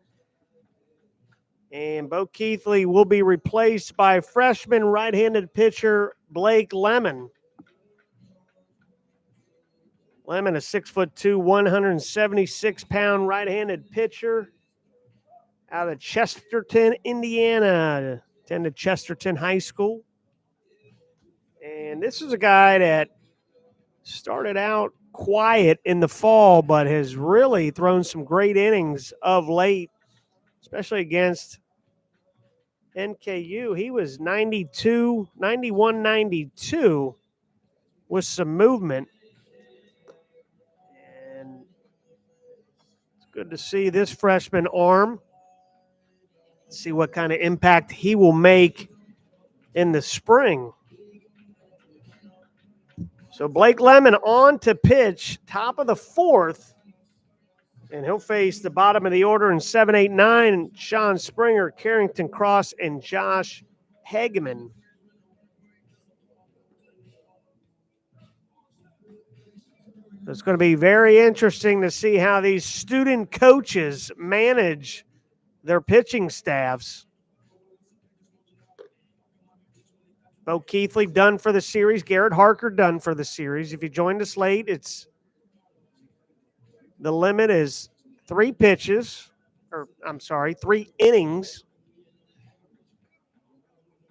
And Bo Keithley will be replaced by freshman right-handed pitcher Blake Lemon. Lemon, a 6'2", 176-pound right-handed pitcher out of Chesterton, Indiana. Attended Chesterton High School. And this is a guy that started out quiet in the fall, but has really thrown some great innings of late, especially against NKU. He was 91, 92 with some movement. And it's good to see this freshman arm. See what kind of impact he will make in the spring. So Blake Lemon on to pitch, top of the fourth. And he'll face the bottom of the order in 7, 8, 9. Sean Springer, Carrington Cross, and Josh Hageman. It's going to be very interesting to see how these student coaches manage their pitching staffs. Bo Keithley done for the series. Garrett Harker done for the series. If you joined us late, the limit is 3 innings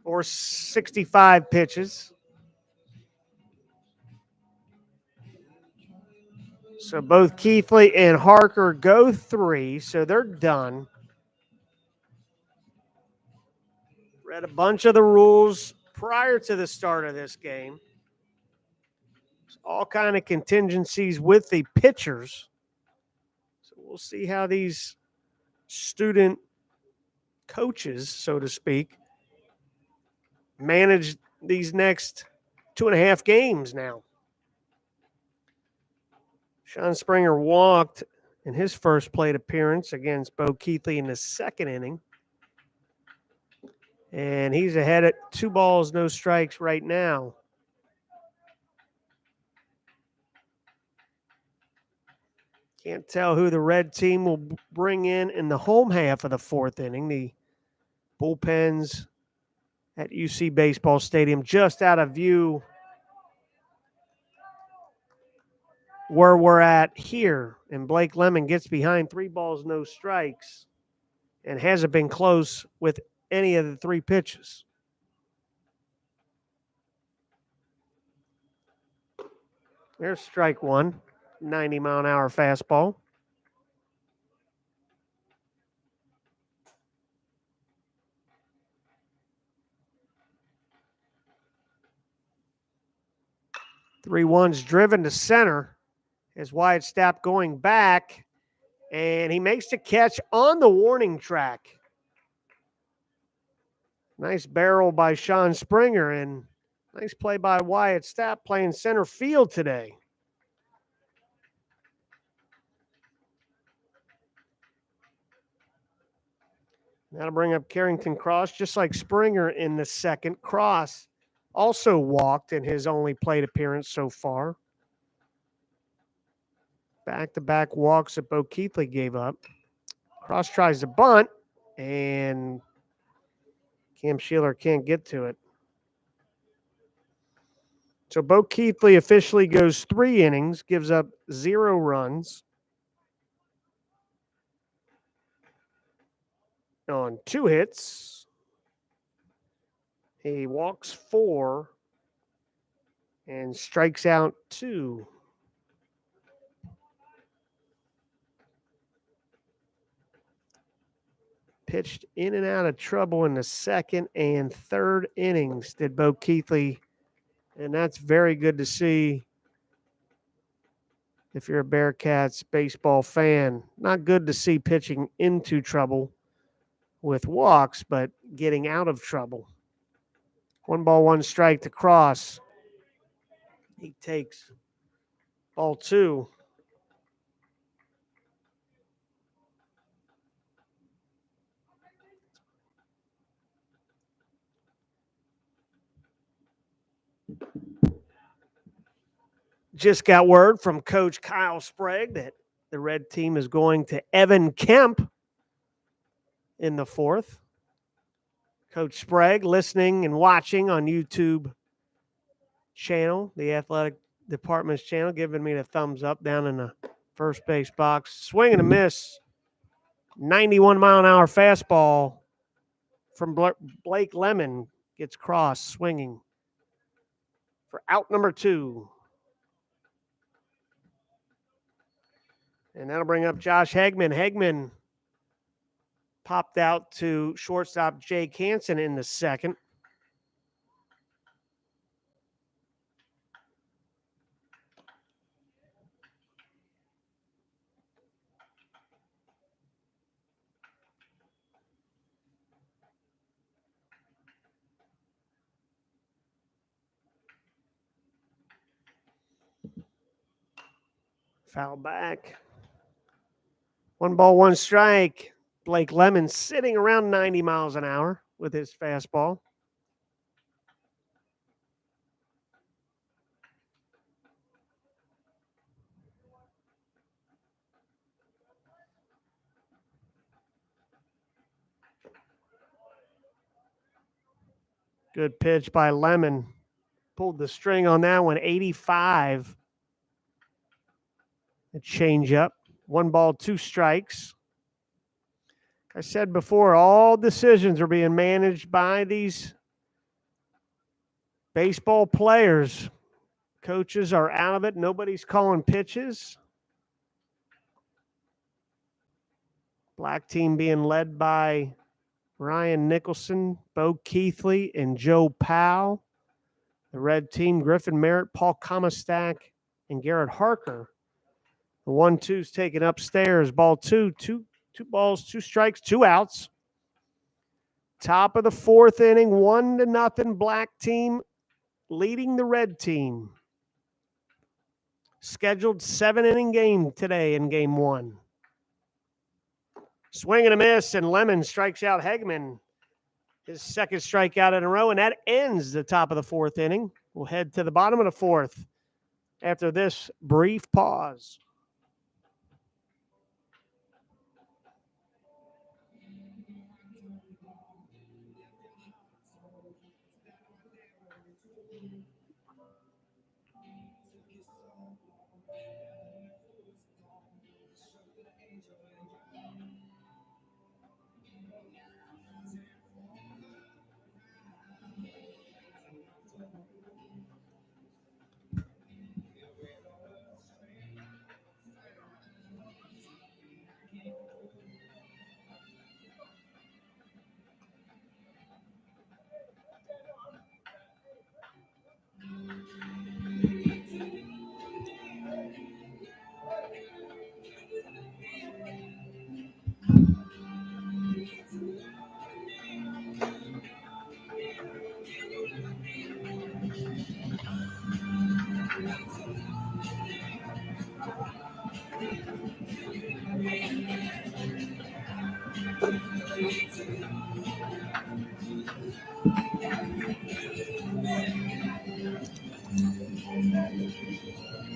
or 65 pitches. So both Keithley and Harker go 3, so they're done. Read a bunch of the rules prior to the start of this game. There's all kind of contingencies with the pitchers. So we'll see how these student coaches, so to speak, manage these next 2.5 games now. Sean Springer walked in his first plate appearance against Bo Keithley in the second inning. And he's ahead at 2 balls, no strikes right now. Can't tell who the red team will bring in the home half of the fourth inning. The bullpens at UC Baseball Stadium just out of view where we're at here. And Blake Lemon gets behind 3 balls, no strikes, and hasn't been close with any of the 3 pitches. There's strike 1, 90-mile-an-hour fastball. Three ones driven to center as Wyatt Stapp going back, and he makes the catch on the warning track. Nice barrel by Sean Springer, and nice play by Wyatt Stapp playing center field today. That'll bring up Carrington Cross, just like Springer in the second. Cross also walked in his only plate appearance so far. Back-to-back walks that Bo Keithley gave up. Cross tries to bunt, and Cam Sheeler can't get to it. So Bo Keithley officially goes 3 innings, gives up 0 runs on 2 hits. He walks 4 and strikes out 2. Pitched in and out of trouble in the second and third innings, did Bo Keithley. And that's very good to see if you're a Bearcats baseball fan. Not good to see pitching into trouble with walks, but getting out of trouble. 1 ball, 1 strike to Cross. He takes ball 2. Just got word from Coach Kyle Sprague that the red team is going to Evan Kemp in the 4th. Coach Sprague listening and watching on YouTube channel, the Department's channel giving me the thumbs up down in the first base box. Swing and a miss. 91-mile-an-hour fastball from Blake Lemon gets crossed, swinging for out number 2. And that'll bring up Josh Hegman. Hegman popped out to shortstop Jake Hansen in the second. Foul back. 1 ball, 1 strike. Blake Lemon sitting around 90 miles an hour with his fastball. Good pitch by Lemon. Pulled the string on that one, 85. A changeup. 1 ball, 2 strikes. I said before, all decisions are being managed by these baseball players. Coaches are out of it. Nobody's calling pitches. Black team being led by Ryan Nicholson, Bo Keithley, and Joe Powell. The red team, Griffin Merritt, Paul Comastak, and Garrett Harker. The 1-2's taken upstairs. Ball 2, 2 balls, 2 strikes, 2 outs. Top of the 4th inning, 1-0 black team leading the red team. Scheduled 7-inning game today in game 1. Swing and a miss, and Lemon strikes out Hegman. His second strikeout in a row, and that ends the top of the 4th inning. We'll head to the bottom of the 4th after this brief pause.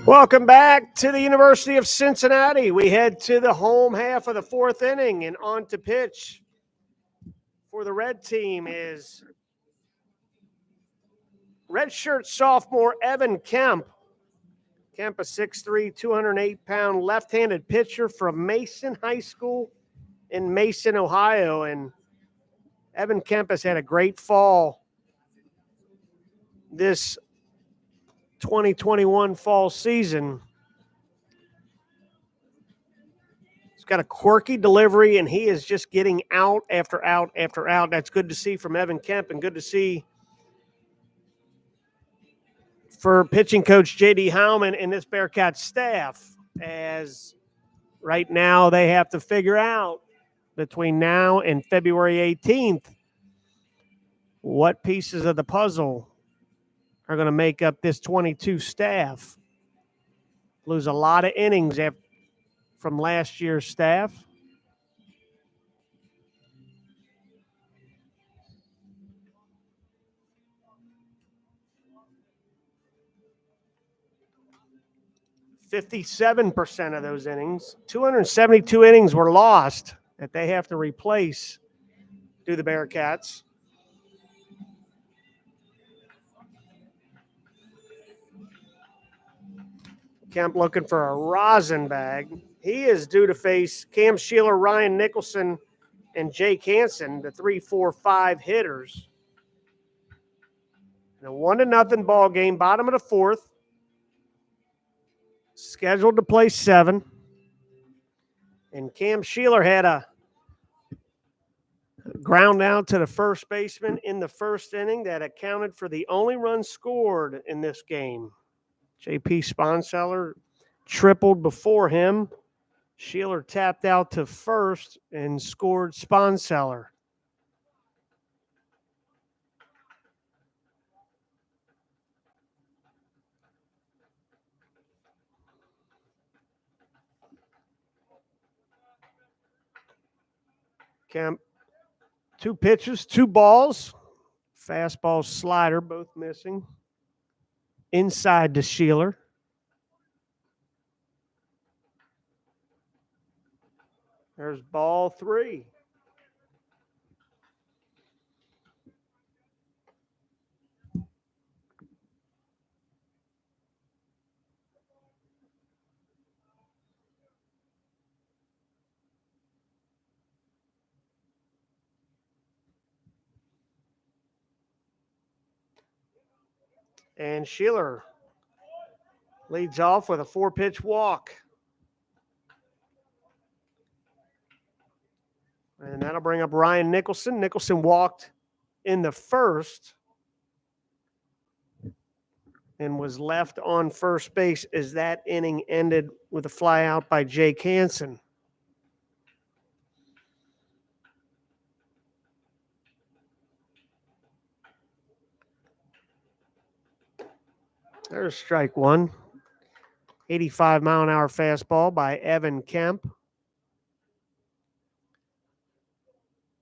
Welcome back to the University of Cincinnati. We head to the home half of the 4th inning, and on to pitch for the red team is redshirt sophomore Evan Kemp. Kemp, a 6'3", 208-pound left-handed pitcher from Mason High School in Mason, Ohio. And Evan Kemp has had a great fall this 2021 fall season. He's got a quirky delivery, and he is just getting out after out after out. That's good to see from Evan Kemp, and good to see for pitching coach J.D. Howman and this Bearcats staff, as right now they have to figure out between now and February 18th what pieces of the puzzle are going to make up this 22 staff. Lose a lot of innings from last year's staff. %57 of those innings, 272 innings were lost that they have to replace through the Bearcats. Kemp looking for a rosin bag. He is due to face Cam Sheeler, Ryan Nicholson, and Jake Hansen, the 3-4-5 hitters. In a 1-0 ball game, bottom of the fourth. Scheduled to play 7. And Cam Sheeler had a ground out to the first baseman in the first inning that accounted for the only run scored in this game. J.P. Sponseller tripled before him. Sheeler tapped out to first and scored Sponseller. Kemp, 2 pitches, 2 balls. Fastball, slider, both missing. Inside to Sheeler. There's ball 3. And Sheeler leads off with a 4-pitch walk. And that'll bring up Ryan Nicholson. Nicholson walked in the first and was left on first base as that inning ended with a fly out by Jake Hansen. There's strike 1. 85-mile-an-hour fastball by Evan Kemp.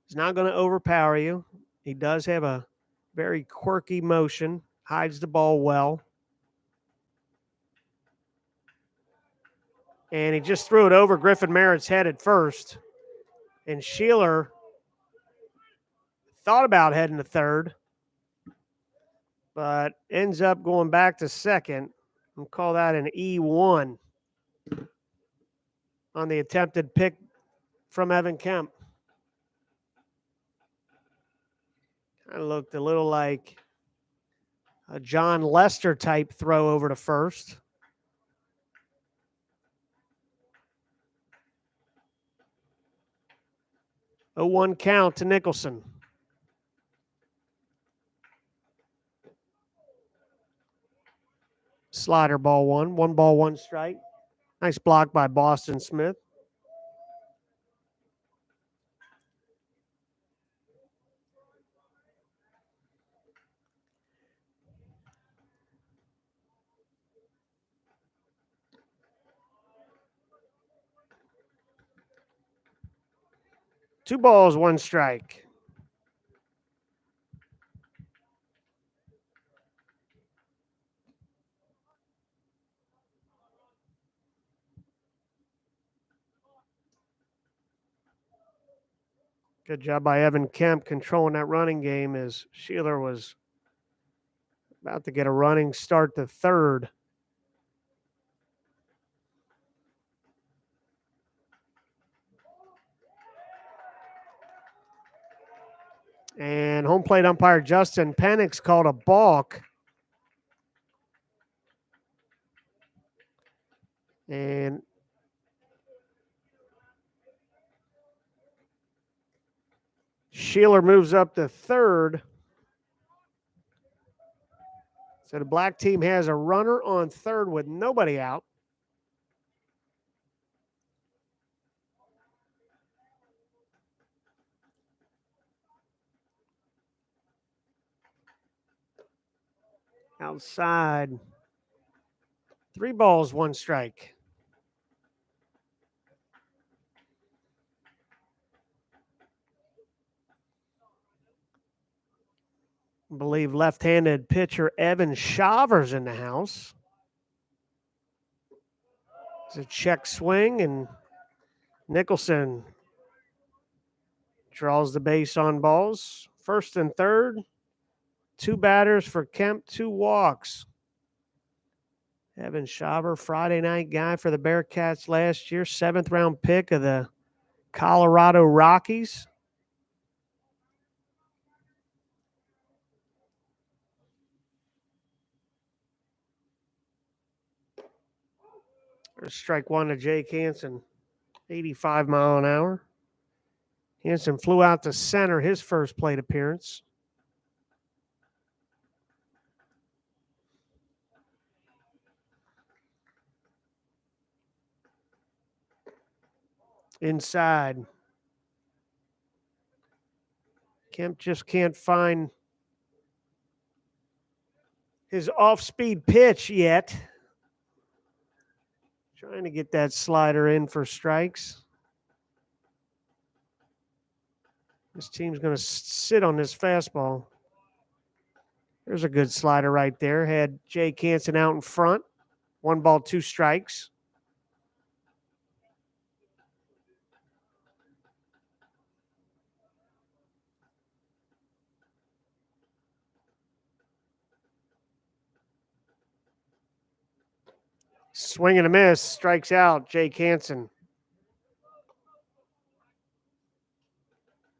He's not going to overpower you. He does have a very quirky motion, hides the ball well. And he just threw it over Griffin Merritt's head at first. And Sheeler thought about heading to third, but ends up going back to second. We'll call that an E1 on the attempted pick from Evan Kemp. Kind of looked a little like a John Lester type throw over to first. A 0-1 count to Nicholson. Slider ball 1. 1 ball, 1 strike. Nice block by Boston Smith. Two balls, 1 strike. Good job by Evan Kemp controlling that running game as Sheeler was about to get a running start to third. And home plate umpire Justin Penix called a balk. And Sheeler moves up to third. So the black team has a runner on third with nobody out. Outside. 3 balls, 1 strike. I believe left-handed pitcher Evan Shavers in the house. It's a check swing, and Nicholson draws the base on balls. First and third. 2 batters for Kemp, 2 walks. Evan Schaber, Friday night guy for the Bearcats last year, 7th-round pick of the Colorado Rockies. There's strike one to Jake Hansen, 85 mile an hour. Hansen flew out to center his first plate appearance. Inside. Kemp just can't find his off-speed pitch yet. Trying to get that slider in for strikes. This team's going to sit on this fastball. There's a good slider right there. Had Jake Hansen out in front. 1 ball, 2 strikes. Swing and a miss. Strikes out Jake Hansen.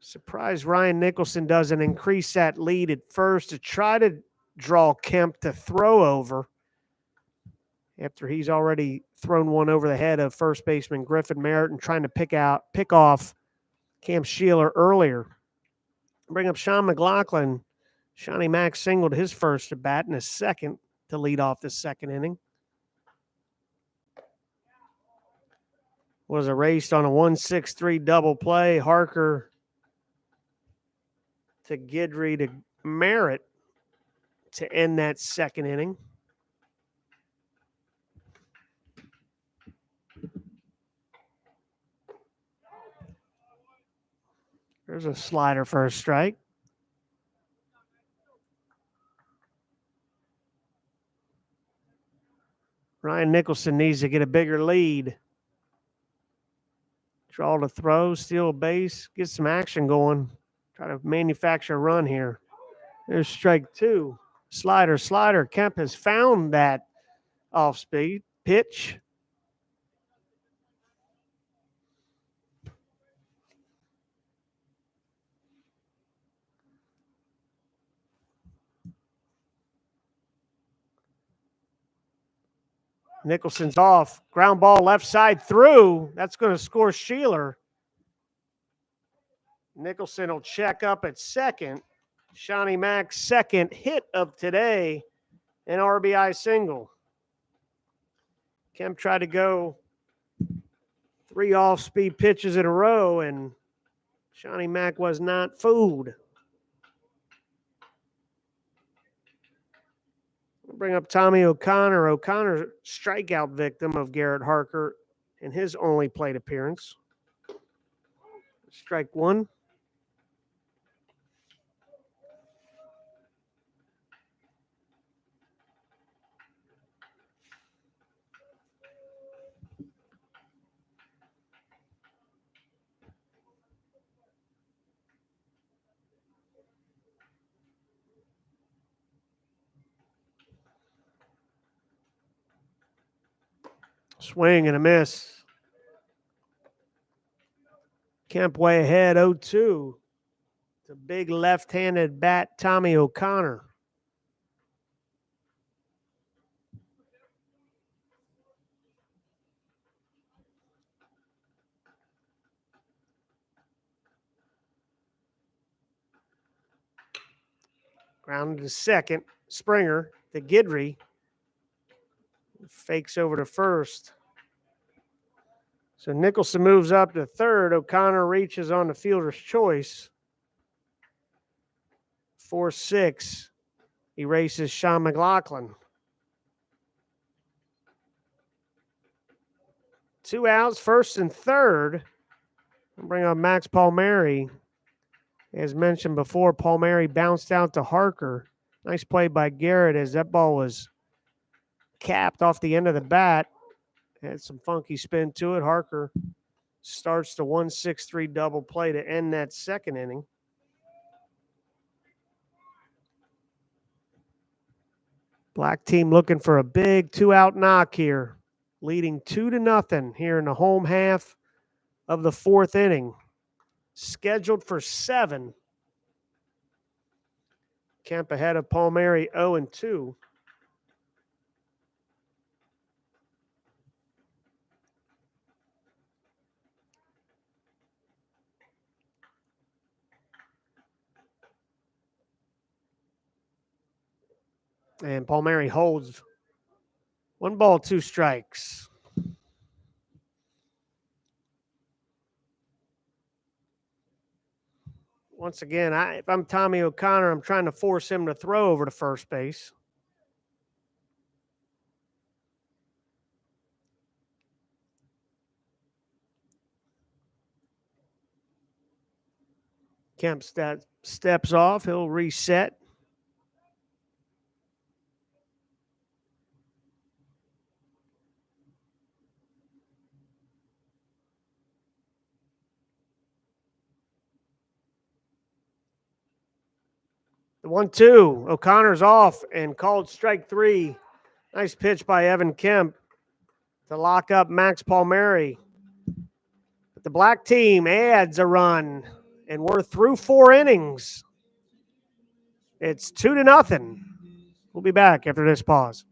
Surprised Ryan Nicholson doesn't increase that lead at first to try to draw Kemp to throw over after he's already thrown one over the head of first baseman Griffin Merritt and trying to pick off Cam Sheeler earlier. Bring up Sean McLaughlin. Shawnee Mack singled his first at bat and a second to lead off the second inning. Was erased on a 1-6-3 double play. Harker to Guidry to Merritt to end that second inning. There's a slider for a strike. Ryan Nicholson needs to get a bigger lead. Draw to throw, steal a base, get some action going. Try to manufacture a run here. There's strike 2. Slider. Kemp has found that off-speed pitch. Nicholson's off. Ground ball left side through. That's going to score Sheeler. Nicholson will check up at second. Shawnee Mack's second hit of today, an RBI single. Kemp tried to go 3 off-speed pitches in a row, and Shawnee Mack was not fooled. We'll bring up Tommy O'Connor. O'Connor, strikeout victim of Garrett Harker in his only plate appearance. Strike 1. Swing and a miss. Kemp way ahead, 0-2. It's a big left-handed bat, Tommy O'Connor. Grounded to second. Springer to Guidry. Fakes over to first. So Nicholson moves up to third. O'Connor reaches on the fielder's choice. 4-6. Erases Sean McLaughlin. 2 outs, first and third. I'll bring up Max Palmieri. As mentioned before, Palmieri bounced out to Harker. Nice play by Garrett as that ball was capped off the end of the bat. Had some funky spin to it. Harker starts the 1-6-3 double play to end that second inning. Black team looking for a big 2-out knock here, leading 2-0 here in the home half of the fourth inning. Scheduled for 7. Kemp ahead of Palmieri 0-2. And Palmieri holds 1 ball, 2 strikes. Once again, if I'm Tommy O'Connor, I'm trying to force him to throw over to first base. Kemp steps off. He'll reset. The 1-2. O'Connor's off and called strike 3. Nice pitch by Evan Kemp to lock up Max Palmieri. But the black team adds a run, and we're through 4 innings. It's 2-0. We'll be back after this pause.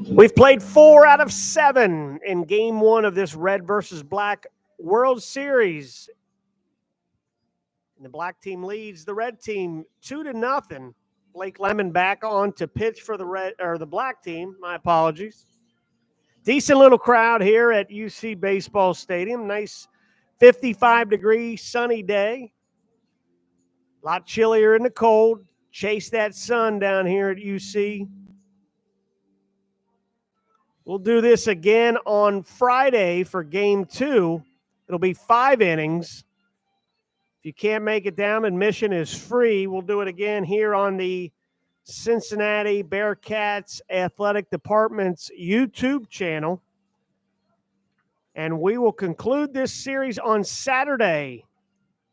We've played 4 out of 7 in game 1 of this red versus black World Series. And the black team leads the red team 2-0. Blake Lemon back on to pitch for the black team. My apologies. Decent little crowd here at UC Baseball Stadium. Nice 55-degree sunny day. A lot chillier in the cold. Chase that sun down here at UC. We'll do this again on Friday for game 2. It'll be 5 innings. If you can't make it down, admission is free. We'll do it again here on the Cincinnati Bearcats Athletic Department's YouTube channel. And we will conclude this series on Saturday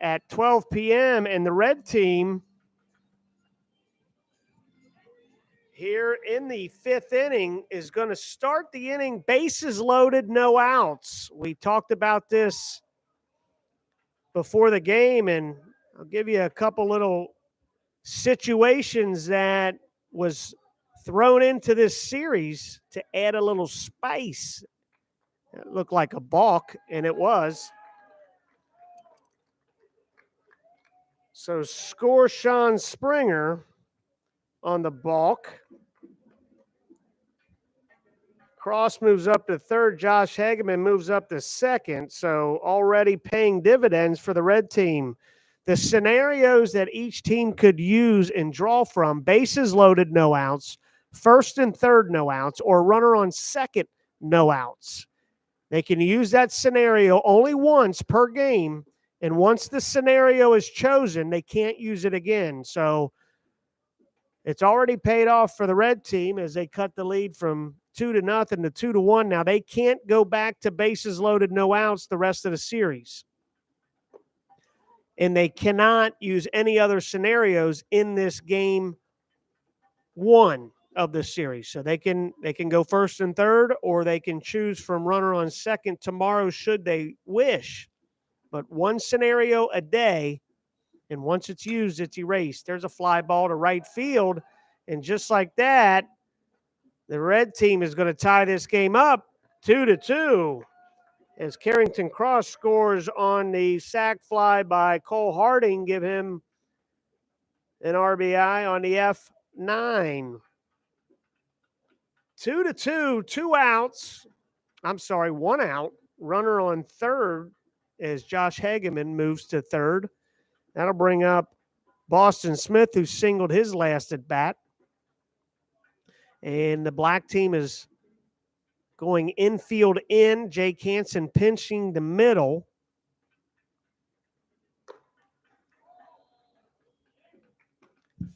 at 12 p.m. And the red team here in the 5th inning is going to start the inning bases loaded, no outs. We talked about this before the game, and I'll give you a couple little situations that was thrown into this series to add a little spice. It looked like a balk, and it was. So score Sean Springer on the balk. Cross moves up to third. Josh Hageman moves up to second. So already paying dividends for the red team. The scenarios that each team could use and draw from: bases loaded, no outs, first and third, no outs, or runner on second, no outs. They can use that scenario only once per game. And once the scenario is chosen, they can't use it again. So it's already paid off for the red team as they cut the lead from 2-0 to 2-1. Now they can't go back to bases loaded, no outs the rest of the series. And they cannot use any other scenarios in this game 1 of the series. So they can go first and third, or they can choose from runner on second tomorrow should they wish. But 1 scenario a day, and once it's used, it's erased. There's a fly ball to right field, and just like that, the red team is going to tie this game up 2-2 as Carrington Cross scores on the sac fly by Cole Harding, give him an RBI on the F9. 2-2, 2 outs. I'm sorry, 1 out. Runner on third as Josh Hageman moves to third. That'll bring up Boston Smith, who singled his last at bat. And the black team is going infield in. Jake Hansen pinching the middle.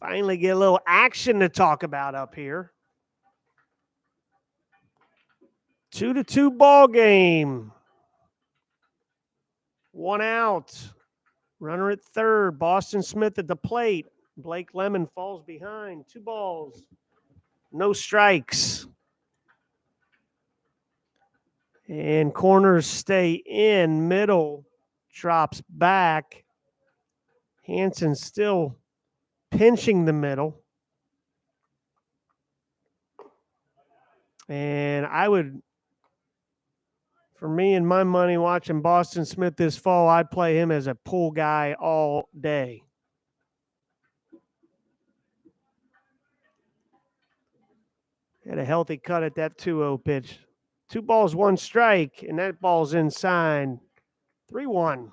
Finally get a little action to talk about up here. 2-2 ball game. 1 out. Runner at third. Boston Smith at the plate. Blake Lemon falls behind. 2 balls. No strikes. And corners stay in. Middle drops back. Hansen still pinching the middle. And I would, for me and my money watching Boston Smith this fall, I'd play him as a pull guy all day. Had a healthy cut at that 2-0 pitch. 2 balls, 1 strike, and that ball's inside. 3-1.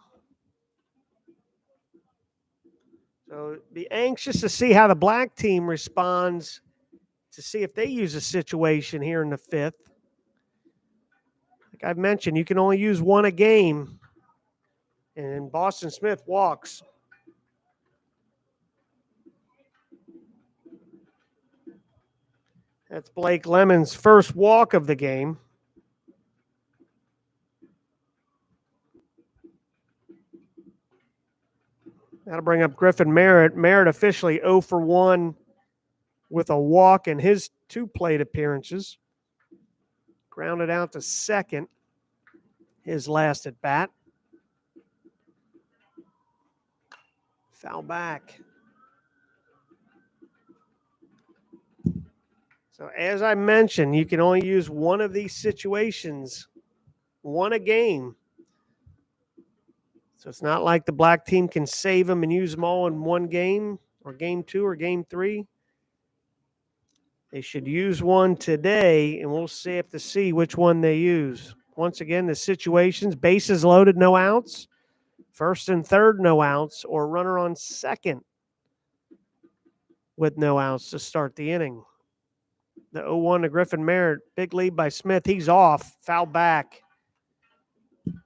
So be anxious to see how the black team responds, to see if they use a situation here in the 5th. Like I've mentioned, you can only use 1 a game, and Boston Smith walks. That's Blake Lemon's first walk of the game. That'll bring up Griffin Merritt. Merritt officially 0 for 1 with a walk in his 2 plate appearances. Grounded out to second, his last at bat. Foul back. So as I mentioned, you can only use 1 of these situations, 1 a game. So it's not like the black team can save them and use them all in 1 game or game 2 or game 3. They should use 1 today, and we'll have to see which one they use. Once again, the situations: bases loaded, no outs; first and third, no outs; or runner on second with no outs to start the inning. The 0-1 to Griffin Merritt. Big lead by Smith. He's off. Foul back.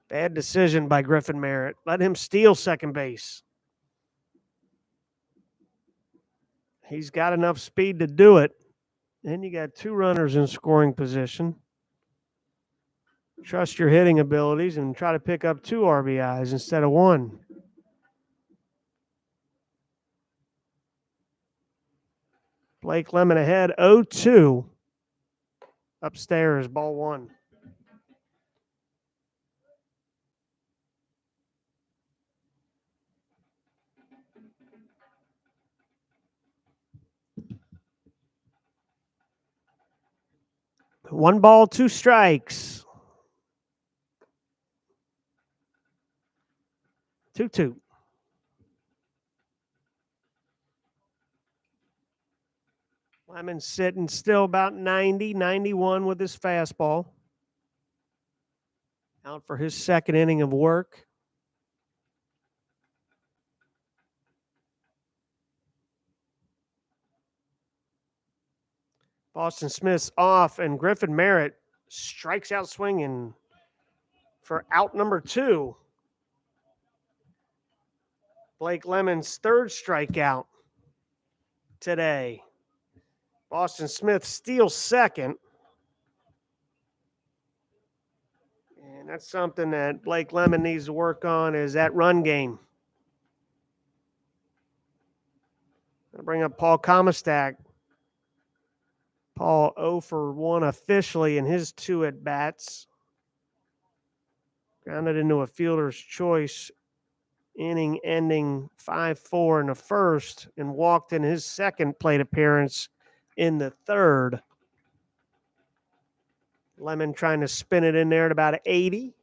Bad decision by Griffin Merritt. Let him steal second base. He's got enough speed to do it. Then you got 2 runners in scoring position. Trust your hitting abilities and try to pick up 2 RBIs instead of 1. Blake Lemon ahead, 0-2. Upstairs, ball 1. One ball, 2 strikes. 2-2. Lemon sitting still about 90, 91 with his fastball. Out for his second inning of work. Boston Smith's off, and Griffin Merritt strikes out swinging for out number 2. Blake Lemon's 3rd strikeout today. Boston Smith steals second. And that's something that Blake Lemon needs to work on, is that run game. I'll bring up Paul Comastak. Paul 0 for 1 officially in his 2 at-bats. Grounded into a fielder's choice, inning ending 5-4 in the first, and walked in his 2nd plate appearance in the 3rd. Lemon trying to spin it in there at about 80.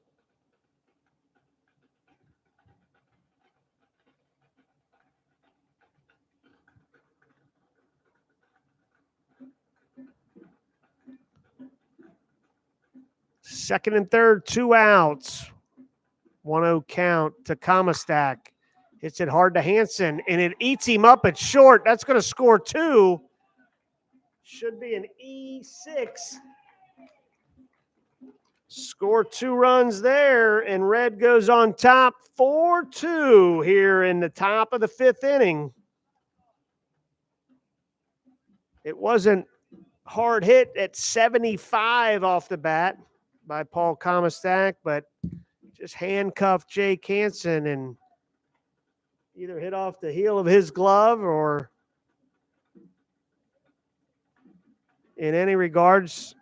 Second and third, 2 outs. 1-0 count to Comistack. Hits it hard to Hansen, and it eats him up at short. That's going to score 2. Should be an E6. Score 2 runs there, and Red goes on top 4-2 here in the top of the 5th inning. It wasn't hard hit at 75 off the bat by Paul Comistack, but just handcuffed Jake Hansen and either hit off the heel of his glove or in any regards.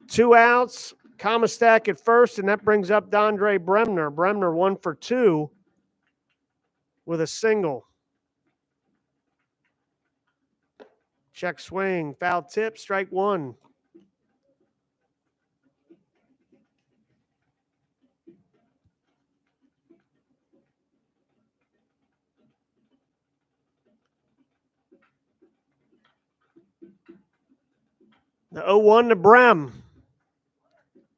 2 outs, Comistack at first, and that brings up Dondre Bremner. Bremner 1 for 2 with a single. Check swing, foul tip, strike 1. The 0-1 to Brem.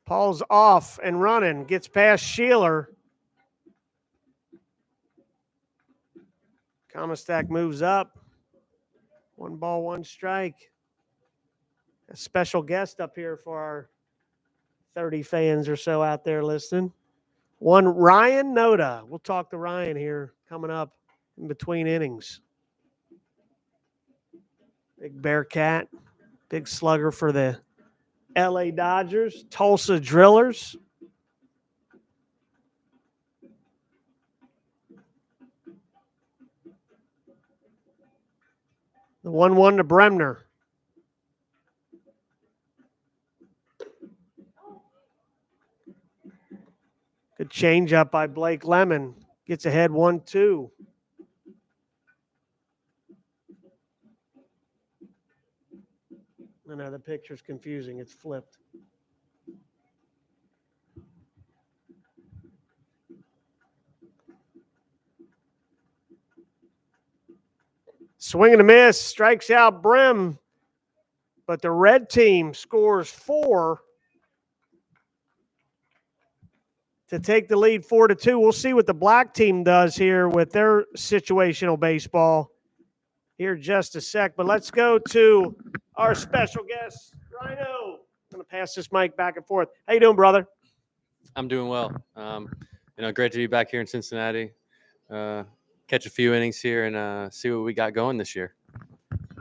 Paul's off and running, gets past Sheeler. Comistack moves up. 1 ball, 1 strike. A special guest up here for our 30 fans or so out there listening. 1 Ryan Noda. We'll talk to Ryan here coming up in between innings. Big Bearcat, big slugger for the LA Dodgers, Tulsa Drillers. The 1-1 to Bremner. Good changeup by Blake Lemon. Gets ahead 1-2. I know the picture's confusing. It's flipped. Swing and a miss. Strikes out Brem. But the red team scores 4 to take the lead 4-2. We'll see what the black team does here with their situational baseball here in just a sec. But let's go to our special guest, Rhino. I'm going to pass this mic back and forth. How you doing, brother? I'm doing well. Great to be back here in Cincinnati. Catch a few innings here and see what we got going this year.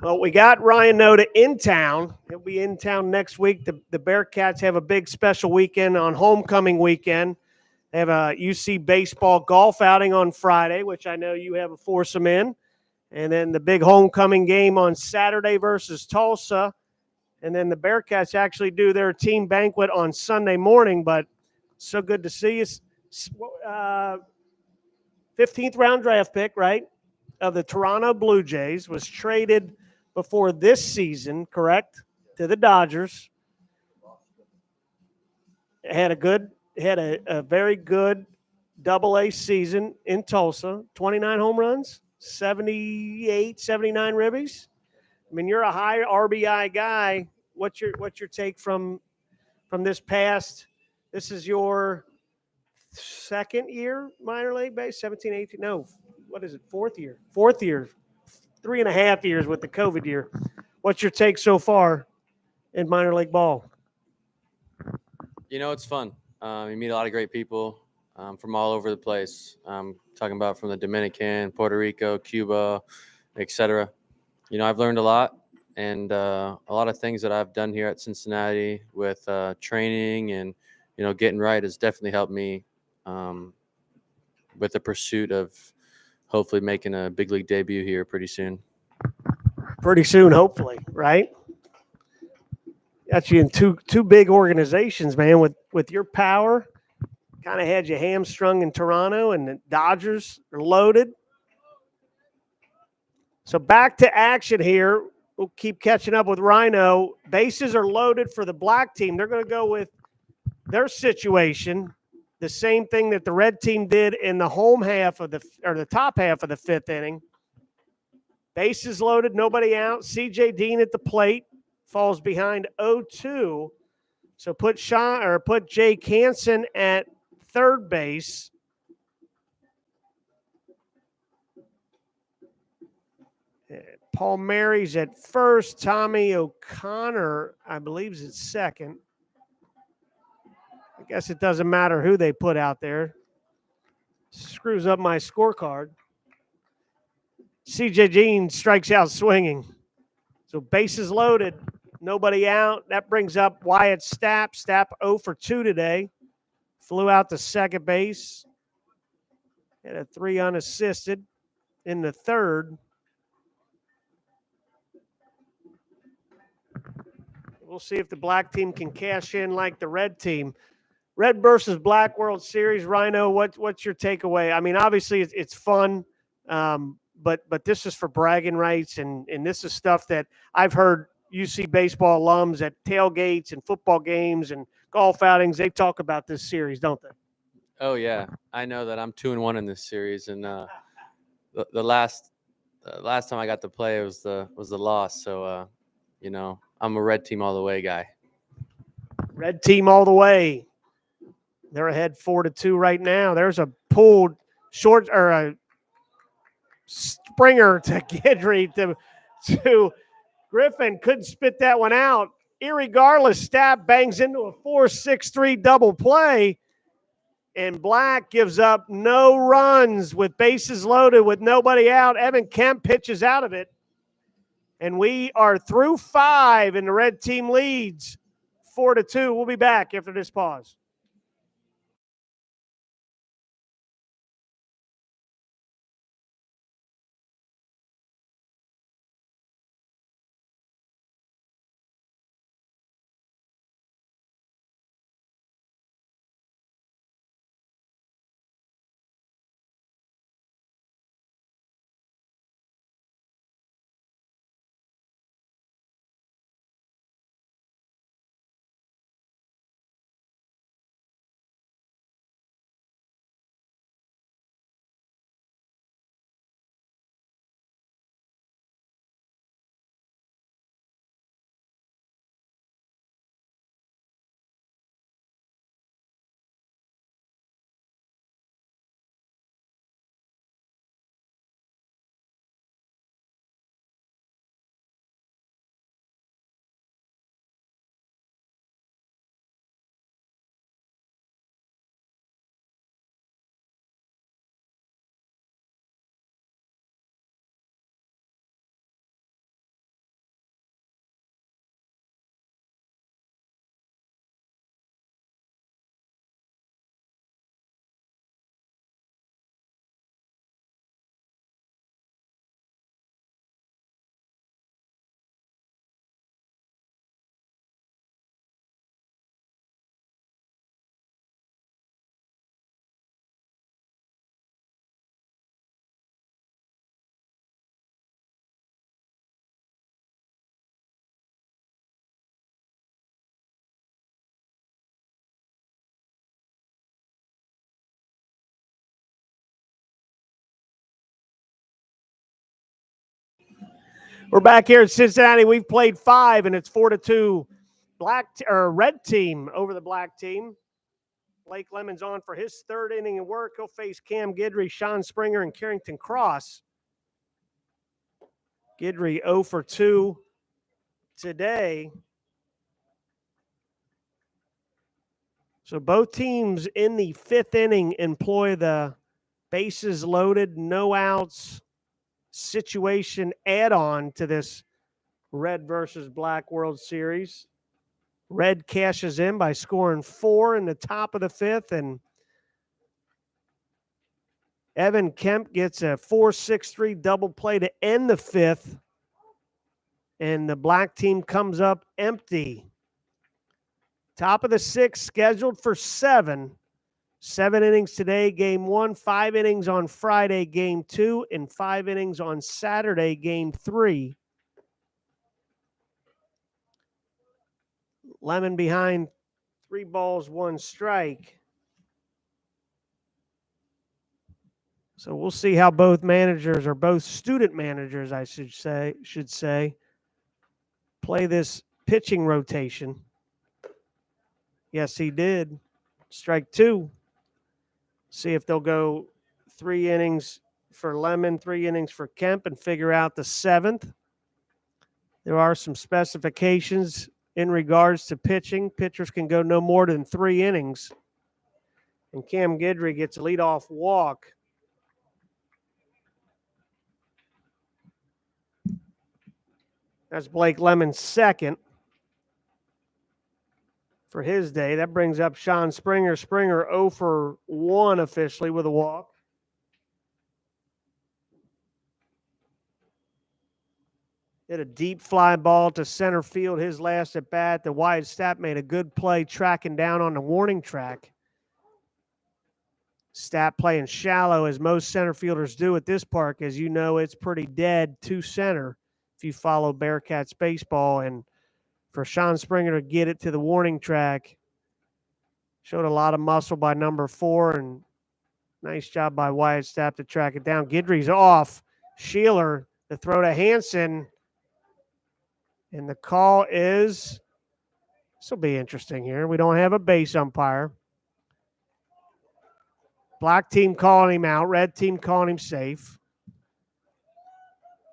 Well, we got Ryan Noda in town. He'll be in town next week. The Bearcats have a big special weekend on homecoming weekend. They have a UC baseball golf outing on Friday, which I know you have a foursome in. And then the big homecoming game on Saturday versus Tulsa. And then the Bearcats actually do their team banquet on Sunday morning. But so good to see you. 15th round draft pick, right, of the Toronto Blue Jays, was traded before this season, correct, to the Dodgers. Had a very good Double-A season in Tulsa. 29 home runs, 78, 79 ribbies. I mean, you're a high RBI guy. What's your take from this past? This is your second year minor league base, 17, 18. No, what is it? Fourth year. 3.5 years with the COVID year. What's your take so far in minor league ball? It's fun. You meet a lot of great people from all over the place. Talking about from the Dominican, Puerto Rico, Cuba, etc. I've learned a lot, and a lot of things that I've done here at Cincinnati with training and getting right has definitely helped me with the pursuit of hopefully making a big league debut here pretty soon. Pretty soon, hopefully, right? Got you in two big organizations, man, with your power. Kind of had you hamstrung in Toronto, and the Dodgers are loaded. So back to action here. We'll keep catching up with Rhino. Bases are loaded for the black team. They're going to go with their situation, the same thing that the red team did in the the top half of the 5th inning. Bases loaded, nobody out. C.J. Dean at the plate falls behind 0-2. So put Jake Hansen at third base. Paul Mary's at first. Tommy O'Connor, I believe, is at second. I guess it doesn't matter who they put out there. Screws up my scorecard. CJ Jean strikes out swinging. So bases loaded, nobody out. That brings up Wyatt Stapp. Stapp 0 for 2 today. Flew out to second base. Had a 3 unassisted in the third. We'll see if the black team can cash in like the red team. Red versus Black World Series. Rhino, what's your takeaway? I mean, obviously it's fun, but this is for bragging rights, and this is stuff that I've heard UC baseball alums at tailgates and football games and golf outings. They talk about this series, don't they? Oh yeah, I know that I'm 2-1 in this series, and the last time I got to play was the loss. So I'm a red team all the way guy. Red team all the way. They're ahead 4-2 right now. There's a pulled short or a Springer to Guidry to Griffin. Couldn't spit that one out. Irregardless, Stapp bangs into a 4-6-3 double play. And Black gives up no runs with bases loaded with nobody out. Evan Kemp pitches out of it. And we are through 5 and the red team leads 4-2. We'll be back after this pause. We're back here in Cincinnati. We've played 5, and it's 4-2. Red team over the black team. Blake Lemon's on for his third inning of work. He'll face Cam Guidry, Sean Springer, and Carrington Cross. Guidry 0 for 2 today. So both teams in the 5th inning employ the bases loaded, no outs situation add-on to this Red versus Black World Series. Red cashes in by scoring 4 in the top of the 5th, and Evan Kemp gets a 4-6-3 double play to end the 5th, and the black team comes up empty. Top of the 6th, scheduled for 7. 7 innings today, game 1, 5 innings on Friday, game 2, and 5 innings on Saturday, game 3. Lemon behind 3 balls, 1 strike. So we'll see how both managers, or both student managers, I should say, play this pitching rotation. Yes, he did. Strike 2. See if they'll go 3 innings for Lemon, 3 innings for Kemp, and figure out the 7th. There are some specifications in regards to pitching. Pitchers can go no more than 3 innings. And Cam Guidry gets a leadoff walk. That's Blake Lemon's second for his day. That brings up Sean Springer. Springer 0 for 1 officially with a walk. Hit a deep fly ball to center field his last at bat. The Wyatt Stapp made a good play tracking down on the warning track. Stapp playing shallow as most center fielders do at this park. As you know, it's pretty dead to center if you follow Bearcats baseball. And for Sean Springer to get it to the warning track, showed a lot of muscle by number 4, and nice job by Wyatt Stapp to track it down. Guidry's off. Sheeler, the throw to Hansen. And the call is, this will be interesting here. We don't have a base umpire. Black team calling him out. Red team calling him safe.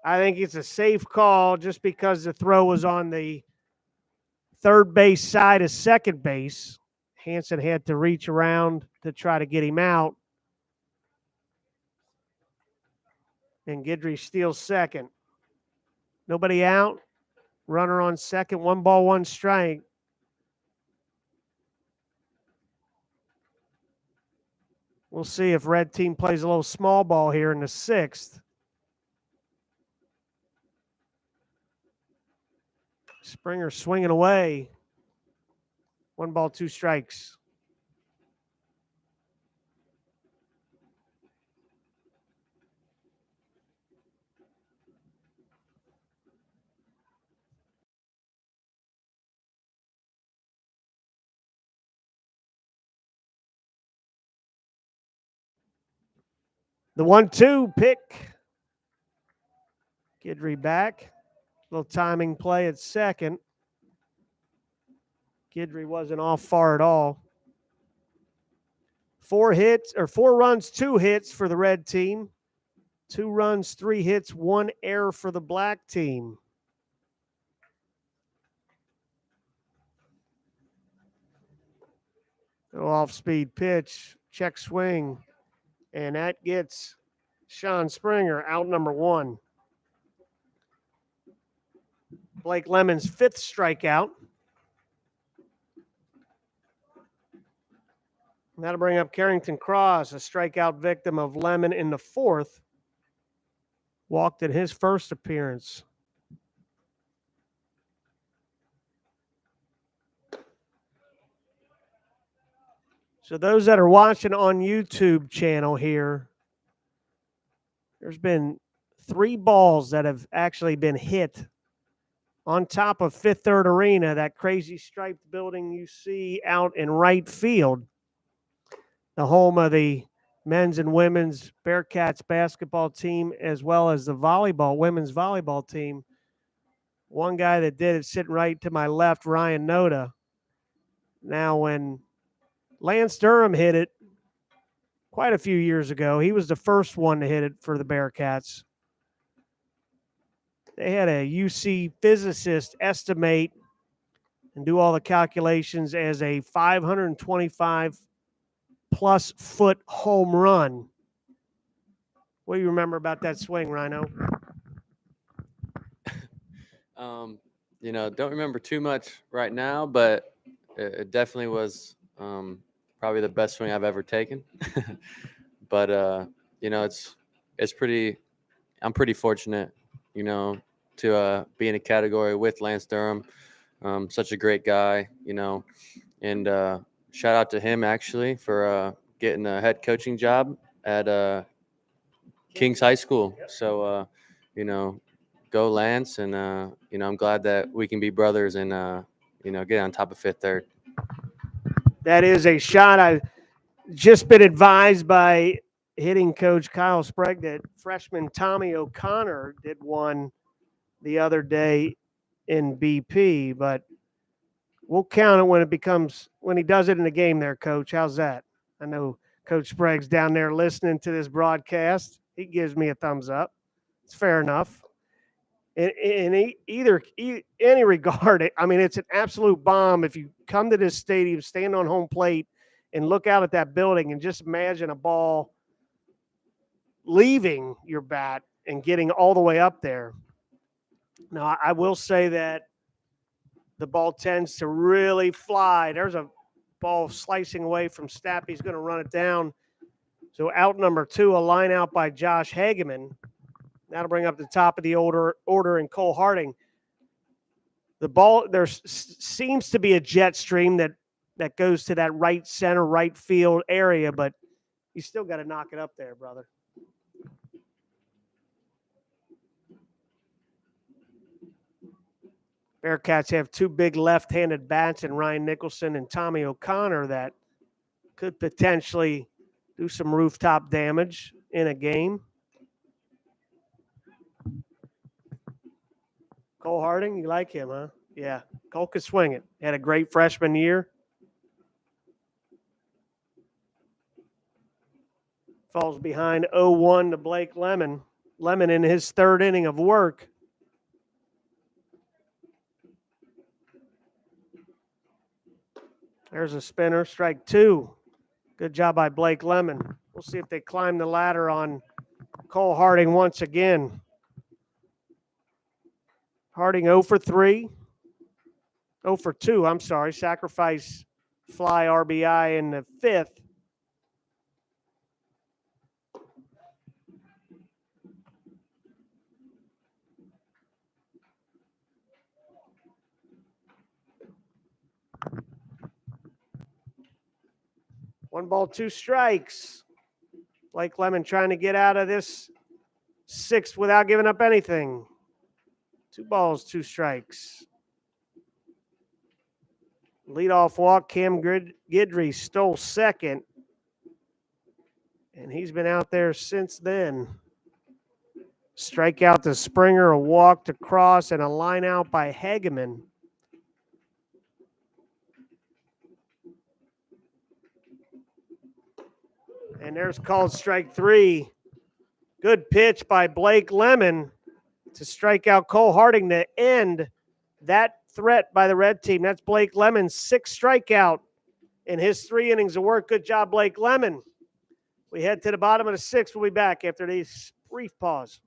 I think it's a safe call just because the throw was on the third base side of second base. Hansen had to reach around to try to get him out. And Guidry steals second. Nobody out. Runner on second. 1 ball, 1 strike. We'll see if red team plays a little small ball here in the 6th. Springer swinging away. 1 ball, 2 strikes. The 1-2 pick. Guidry back. Little timing play at second. Guidry wasn't off far at all. 4 runs, 2 hits for the red team. 2 runs, 3 hits, 1 error for the black team. Little off-speed pitch, check swing, and that gets Sean Springer out number 1. Blake Lemon's 5th strikeout. And that'll bring up Carrington Cross, a strikeout victim of Lemon in the 4th. Walked in his first appearance. So those that are watching on YouTube channel here, there's been 3 balls that have actually been hit on top of Fifth Third Arena, that crazy striped building you see out in right field, the home of the men's and women's Bearcats basketball team, as well as the women's volleyball team. One guy that did it sitting right to my left, Ryan Noda. Now, when Lance Durham hit it quite a few years ago, he was the first one to hit it for the Bearcats. They had a UC physicist estimate and do all the calculations as a 525-plus foot home run. What do you remember about that swing, Rhino? Don't remember too much right now, but it definitely was probably the best swing I've ever taken. But it's pretty. I'm pretty fortunate, to be in a category with Lance Durham. Such a great guy, and shout out to him actually for getting a head coaching job at Kings High School. So, go Lance, and I'm glad that we can be brothers and get on top of Fifth Third. That is a shot. I've just been advised by hitting coach Kyle Sprague that freshman Tommy O'Connor did one the other day in BP, but We'll count it when he does it in the game there, Coach. How's that? I know Coach Sprague's down there listening to this broadcast. He gives me a thumbs up. It's fair enough. In any regard, I mean, it's an absolute bomb. If you come to this stadium, stand on home plate, and look out at that building, and just imagine a ball leaving your bat and getting all the way up there. Now, I will say that the ball tends to really fly. There's a ball slicing away from Stapp. He's going to run it down. So out number 2, a line out by Josh Hageman. That'll bring up the top of the order and Cole Harding. The ball, there seems to be a jet stream that goes to that right center, right field area, but you still got to knock it up there, brother. Bearcats have 2 big left-handed bats in Ryan Nicholson and Tommy O'Connor that could potentially do some rooftop damage in a game. Cole Harding, you like him, huh? Yeah, Cole could swing it. Had a great freshman year. Falls behind 0-1 to Blake Lemon. Lemon in his 3rd inning of work. There's a spinner, strike 2. Good job by Blake Lemon. We'll see if they climb the ladder on Cole Harding once again. Harding 0 for 3. 0 for 2, I'm sorry. Sacrifice fly RBI in the 5th. One ball, 2 strikes. Blake Lemon trying to get out of this 6th without giving up anything. 2 balls, 2 strikes. Leadoff walk, Cam Guidry stole 2nd. And he's been out there since then. Strikeout to Springer, a walk to Cross, and a line out by Hageman. And there's called strike 3. Good pitch by Blake Lemon to strike out Cole Harding to end that threat by the red team. That's Blake Lemon's 6th strikeout in his 3 innings of work. Good job, Blake Lemon. We head to the bottom of the 6th. We'll be back after this brief pause.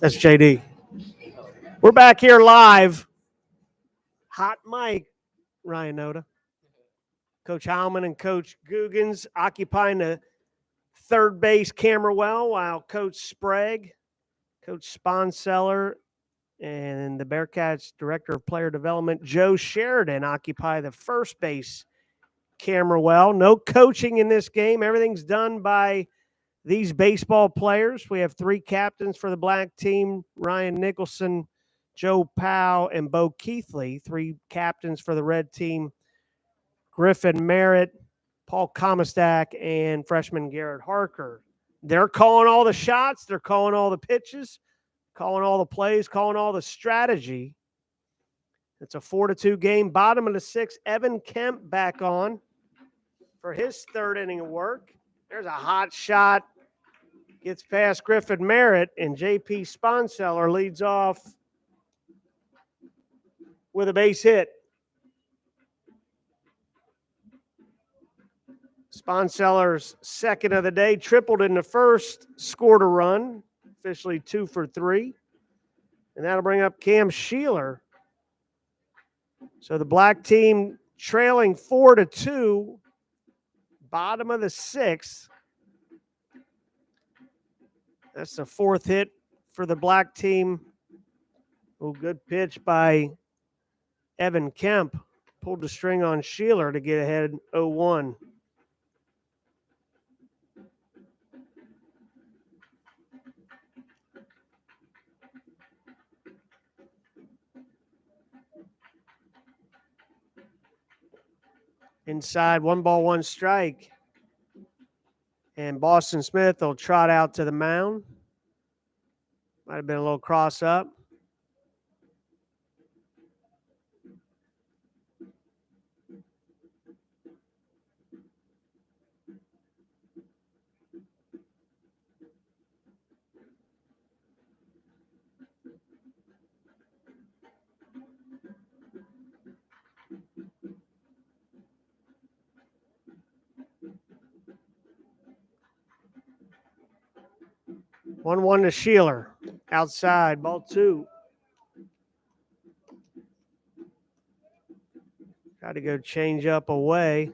That's JD. We're back here live. Hot mic, Ryan Noda. Coach Heilman and Coach Guggens occupying the 3rd base camera well, while Coach Sprague, Coach Sponseller, and the Bearcats Director of Player Development, Joe Sheridan, occupy the first base camera well. No coaching in this game. Everything's done by these baseball players. We have 3 captains for the black team: Ryan Nicholson, Joe Powell, and Bo Keithley. 3 captains for the red team: Griffin Merritt, Paul Comistak, and freshman Garrett Harker. They're calling all the shots. They're calling all the pitches, calling all the plays, calling all the strategy. It's a 4-2 game. Bottom of the 6th, Evan Kemp back on for his 3rd inning of work. There's a hot shot. Gets past Griffin Merritt, and J.P. Sponseller leads off with a base hit. Sponseller's 2nd of the day, tripled in the first, scored a run, officially 2 for 3. And that'll bring up Cam Sheeler. So the black team trailing 4-2, bottom of the 6th. That's the 4th hit for the black team. Oh, good pitch by Evan Kemp. Pulled the string on Sheeler to get ahead 0-1. Inside, 1 ball, 1 strike. And Boston Smith will trot out to the mound. Might have been a little cross up. One to Sheeler. Outside, ball 2. Got to go change up away.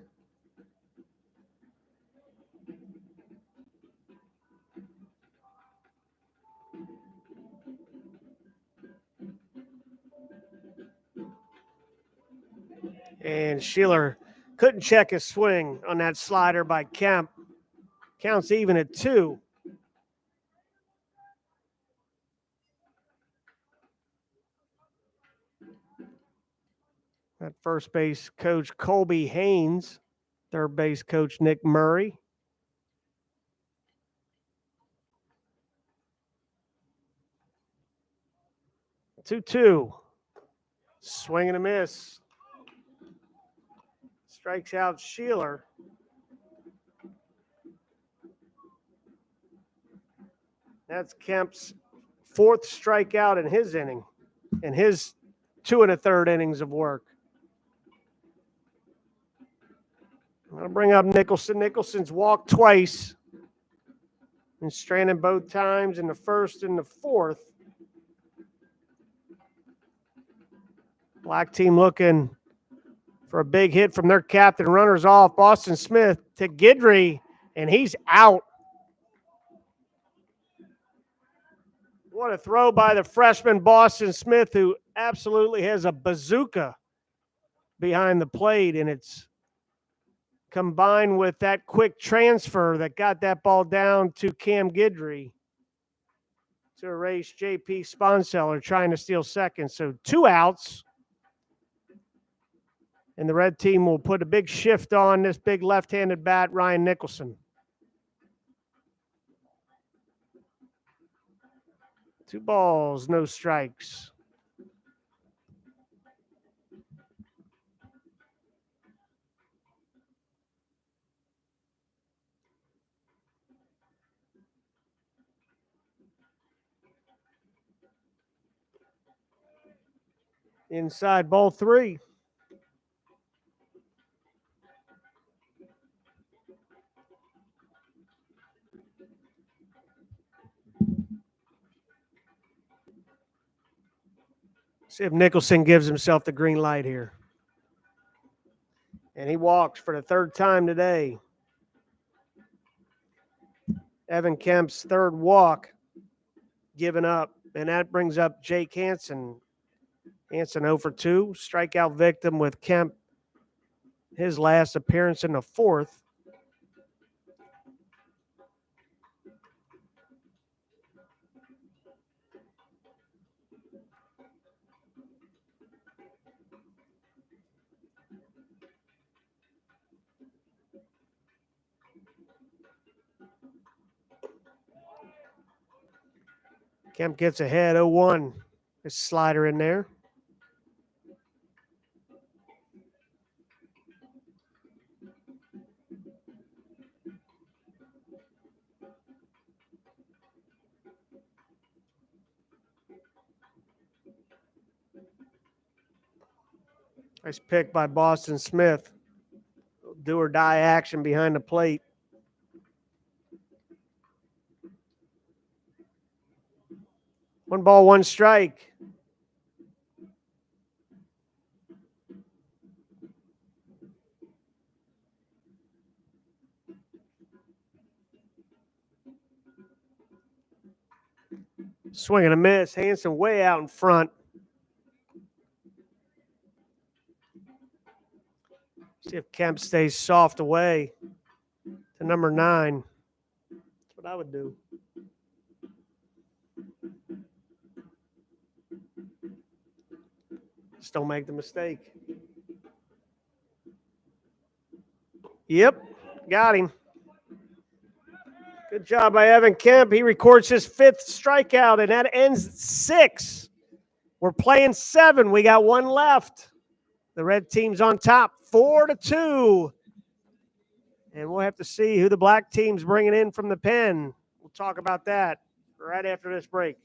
And Sheeler couldn't check his swing on that slider by Kemp. Counts even at 2. At first base coach Colby Haynes, third base coach Nick Murray. Two. Swing and a miss. Strikes out Sheeler. That's Kemp's 4th strikeout in his inning, in his 2 1/3 innings of work. I'll bring up Nicholson. Nicholson's walked twice and stranded both times in the 1st and the 4th. Black team looking for a big hit from their captain. Runners off. Boston Smith to Guidry, and he's out. What a throw by the freshman Boston Smith, who absolutely has a bazooka behind the plate, and it's combined with that quick transfer that got that ball down to Cam Guidry to erase J.P. Sponseller trying to steal second. So 2 outs. And the red team will put a big shift on this big left-handed bat, Ryan Nicholson. 2 balls, no strikes. Inside, ball 3. See if Nicholson gives himself the green light here. And he walks for the 3rd time today. Evan Kemp's 3rd walk given up And that brings up Jake Hansen. Hansen 0 for 2. Strikeout victim with Kemp, his last appearance in the fourth. Kemp gets ahead 0-1. His slider in there. Nice pick by Boston Smith. Do or die action behind the plate. One ball, one strike. Swing and a miss. Hansen way out in front. See if Kemp stays soft away to number 9. That's what I would do. Just don't make the mistake. Yep, got him. Good job by Evan Kemp. He records his 5th strikeout, and that ends 6. We're playing 7. We got 1 left. The red team's on top, 4-2. And we'll have to see who the black team's bringing in from the pen. We'll talk about that right after this break.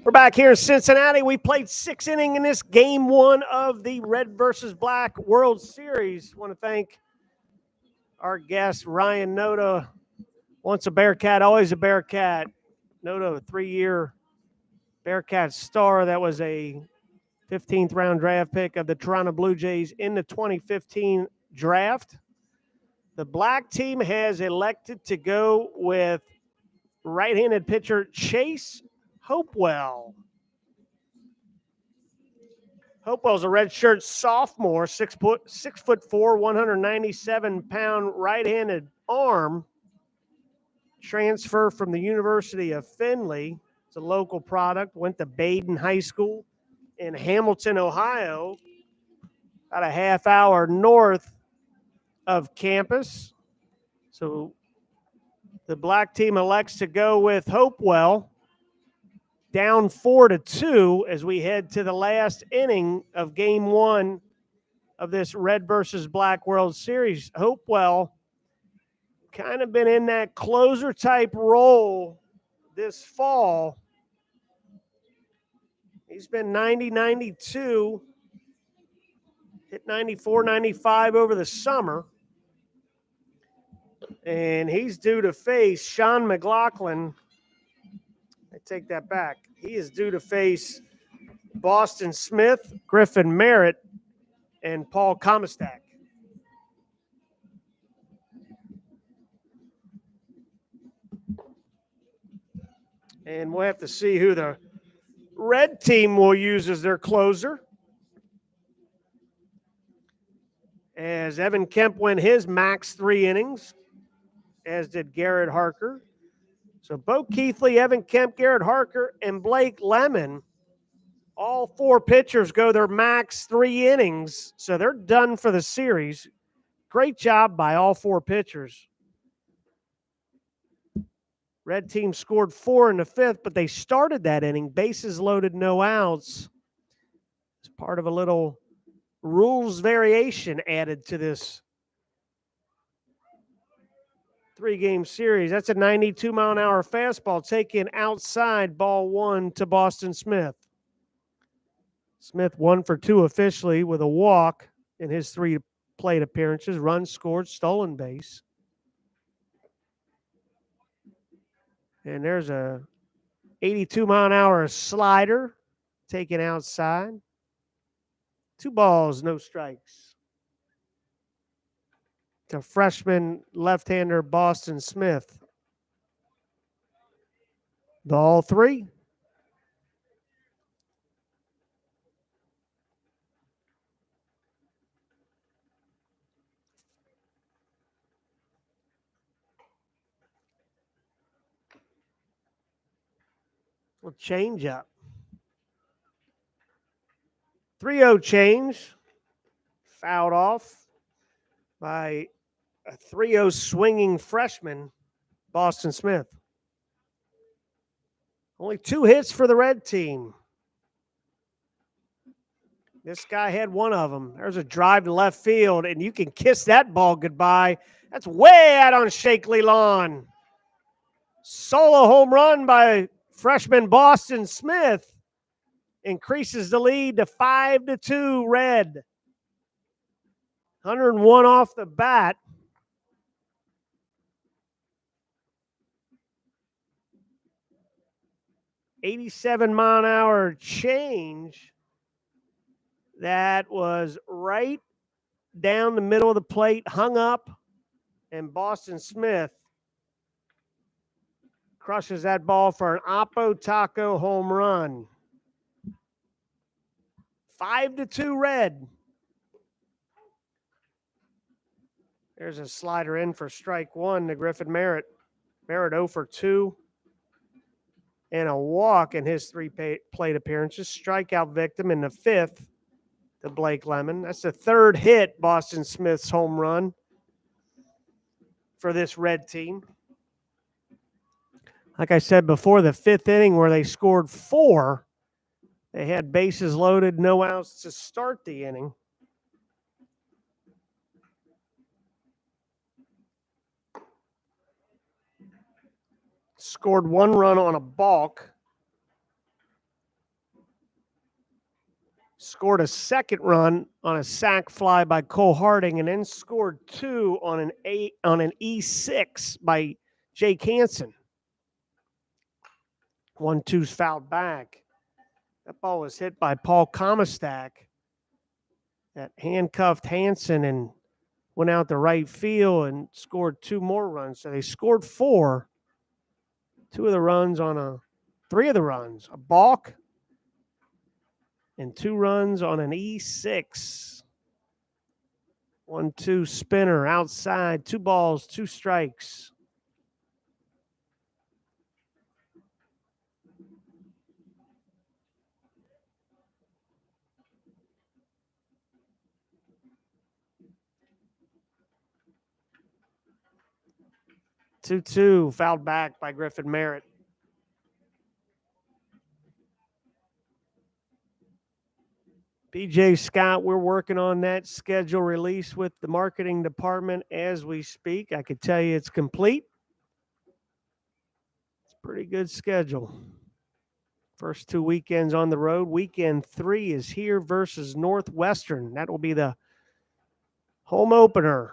We're back here in Cincinnati. We played 6 innings in this game 1 of the Red versus Black World Series. I want to thank our guest, Ryan Noda. Once a Bearcat, always a Bearcat. Noda, a 3-year Bearcat star. That was a 15th round draft pick of the Toronto Blue Jays in the 2015 draft. The black team has elected to go with right-handed pitcher Chase Hopewell. Hopewell's a redshirt sophomore, 6'4", 197-pound right-handed arm. Transfer from the University of Findlay. It's a local product. Went to Baden High School in Hamilton, Ohio, about a half hour north of campus. So the black team elects to go with Hopewell, down 4-2 as we head to the last inning of game 1 of this Red versus Black World Series. Hopewell kind of been in that closer type role this fall. He's been 90, 92, hit 94, 95 over the summer. And he's due to face Sean McLaughlin. I take that back. He is due to face Boston Smith, Griffin Merritt, and Paul Komistak. And we'll have to see who the red team will use as their closer. As Evan Kemp went his max 3 innings, as did Garrett Harker. So Bo Keithley, Evan Kemp, Garrett Harker, and Blake Lemon, all 4 pitchers go their max 3 innings. So they're done for the series. Great job by all 4 pitchers. Red team scored 4 in the 5th, but they started that inning, bases loaded, no outs. It's part of a little rules variation added to this 3-game series. That's a 92-mile-an-hour fastball taken outside, ball 1 to Boston Smith. Smith 1 for 2 officially with a walk in his 3 plate appearances. Runs scored, stolen base. And there's a 82-mile-an-hour slider taken outside. 2 balls, no strikes. To freshman left-hander Boston Smith. Ball 3. Well, change up. 3-0 change. Fouled off by a 3-0 swinging freshman, Boston Smith. Only 2 hits for the red team. This guy had 1 of them. There's a drive to left field, and you can kiss that ball goodbye. That's way out on Shakely Lawn. Solo home run by freshman Boston Smith increases the lead to 5-2 red. 101 off the bat. $87-mile-an-hour change that was right down the middle of the plate, hung up, and Boston Smith crushes that ball for an Oppo Taco home run. 5-2 red. There's a slider in for strike 1 to Griffin Merritt. Merritt 0 for 2 and a walk in his 3 plate appearances. Strikeout victim in the 5th to Blake Lemon. That's the 3rd hit, Boston Smith's home run for this red team. Like I said before, the 5th inning where they scored 4, they had bases loaded, no outs to start the inning. Scored 1 run on a balk. Scored a 2nd run on a sac fly by Cole Harding, and then scored 2 on an E6 by Jake Hansen. 1-2's fouled back. That ball was hit by Paul Comastak. That handcuffed Hansen and went out to right field and scored 2 more runs. So they scored 4. 3 of the runs, a balk, and 2 runs on an E6. 1-2 spinner outside, 2 balls, 2 strikes. Two, fouled back by Griffin Merritt. BJ Scott, we're working on that schedule release with the marketing department as we speak. I could tell you it's complete. It's a pretty good schedule. First 2 weekends on the road. Weekend 3 is here versus Northwestern. That will be the home opener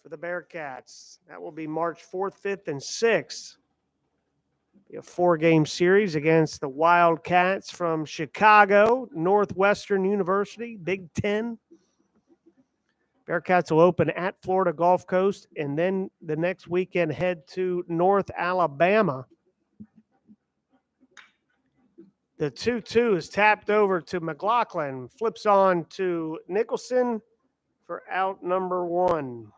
for the Bearcats. That will be March 4th, 5th, and 6th. Be a 4-game series against the Wildcats from Chicago, Northwestern University, Big Ten. Bearcats will open at Florida Gulf Coast, and then the next weekend head to North Alabama. The 2-2 is tapped over to McLaughlin, flips on to Nicholson for out number 1.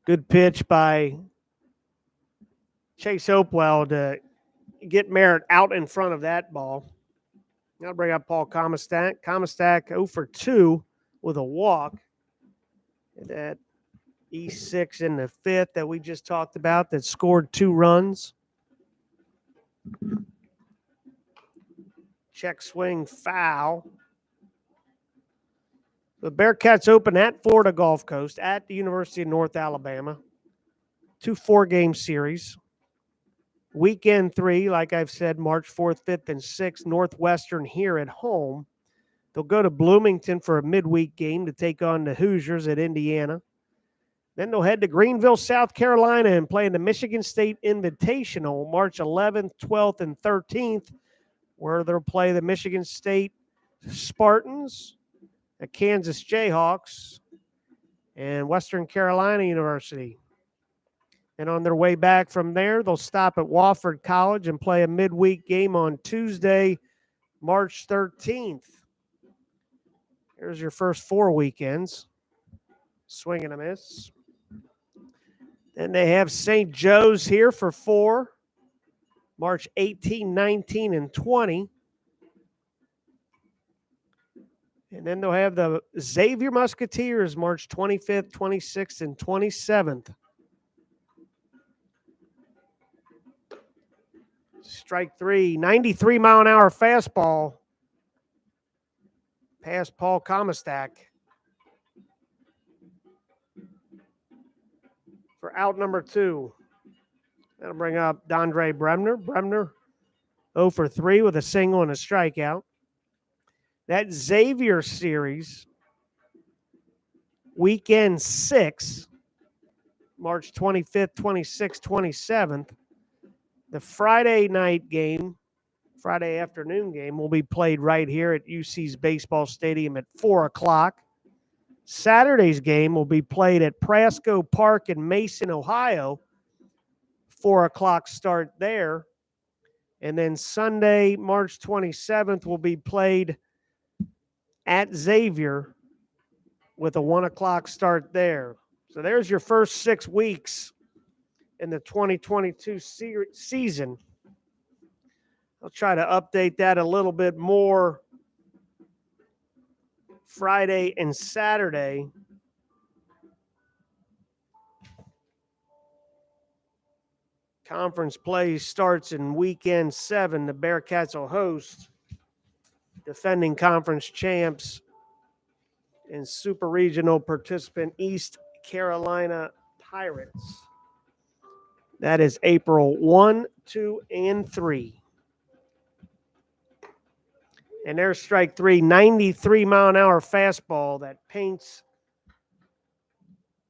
Good pitch by Chase Hopewell to get Merritt out in front of that ball. Now bring up Paul Comastak. Comastak 0 for 2 with a walk. That E6 in the fifth that we just talked about that scored 2 runs. Check swing foul. The Bearcats open at Florida Gulf Coast at the University of North Alabama. 2 4-game series. Weekend 3, like I've said, March 4th, 5th, and 6th, Northwestern here at home. They'll go to Bloomington for a midweek game to take on the Hoosiers at Indiana. Then they'll head to Greenville, South Carolina, and play in the Michigan State Invitational March 11th, 12th, and 13th, where they'll play the Michigan State Spartans, the Kansas Jayhawks, and Western Carolina University. And on their way back from there, they'll stop at Wofford College and play a midweek game on Tuesday, March 13th. Here's your first 4 weekends. Swing and a miss. Then they have St. Joe's here for 4, March 18, 19, and 20. And then they'll have the Xavier Musketeers March 25th, 26th, and 27th. Strike 3, 93-mile-an-hour fastball. Past Paul Comastak. For out number 2. That'll bring up Dondre Bremner. Bremner 0 for 3 with a single and a strikeout. That Xavier series, weekend 6, March 25th, 26th, 27th. The Friday night game, Friday afternoon game, will be played right here at UC's Baseball Stadium at 4 o'clock. Saturday's game will be played at Prasco Park in Mason, Ohio. 4 o'clock start there. And then Sunday, March 27th, will be played at Xavier with a 1 o'clock start there. So there's your first 6 weeks in the 2022 season. I'll try to update that a little bit more Friday and Saturday. Conference play starts in weekend 7. The Bearcats will host defending conference champs and super regional participant East Carolina Pirates. That is April 1, 2, and 3. And there's strike 3, 93-mile-an-hour fastball that paints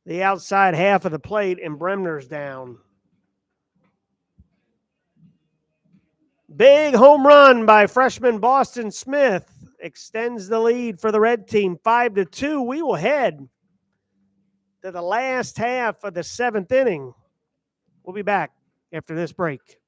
the outside half of the plate, and Bremner's down. Big home run by freshman Boston Smith extends the lead for the red team 5-2. We will head to the last half of the 7th inning. We'll be back after this break.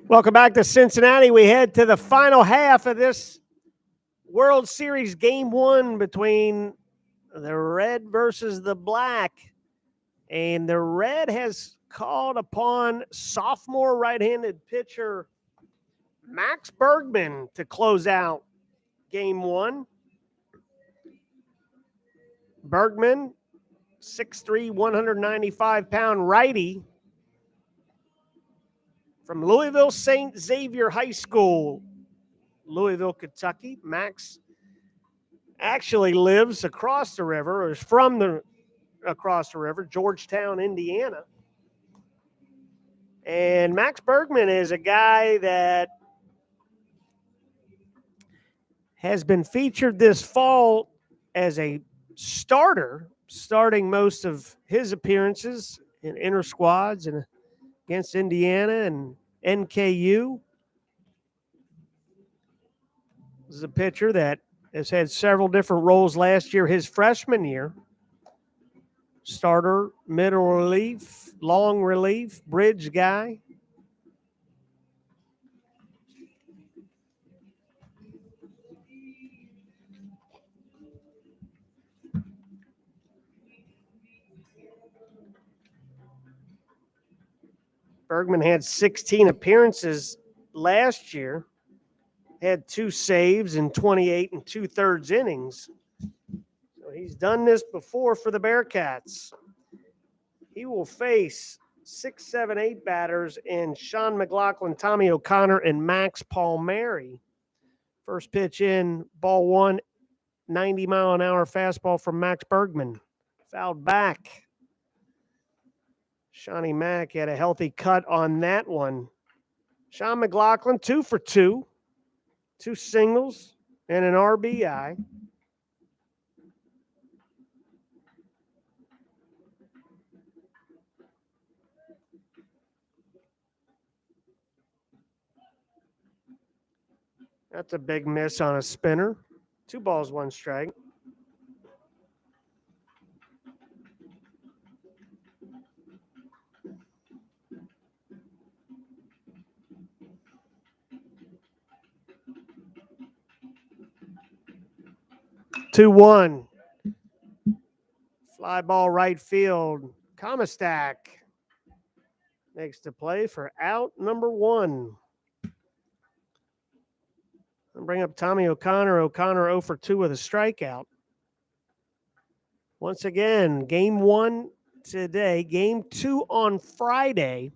Welcome back to Cincinnati. We head to the final half of this World Series Game 1 between the red versus the black. And the red has called upon sophomore right-handed pitcher Max Bergman to close out Game 1. Bergman, 6'3", 195-pound righty from Louisville St. Xavier High School, Louisville, Kentucky. Max actually lives across the river, or is from across the river, Georgetown, Indiana. And Max Bergman is a guy that has been featured this fall as a starter, starting most of his appearances in inter squads and against Indiana and NKU. This is a pitcher that has had several different roles last year, his freshman year. Starter, middle relief, long relief, bridge guy. Bergman had 16 appearances last year, had 2 saves in 28 and 2/3 innings. So he's done this before for the Bearcats. He will face 6, 7, 8 batters in Sean McLaughlin, Tommy O'Connor, and Max Palmieri. First pitch in, ball 1, 90-mile-an-hour fastball from Max Bergman. Fouled back. Shawnee Mack had a healthy cut on that one. Sean McLaughlin, 2 for 2. 2 singles and an RBI. That's a big miss on a spinner. 2 balls, 1 strike. Two one. Fly ball right field. Comastak makes the play for out number 1. I'll bring up Tommy O'Connor. O'Connor 0 for 2 with a strikeout. Once again, game 1 today, game 2 on Friday.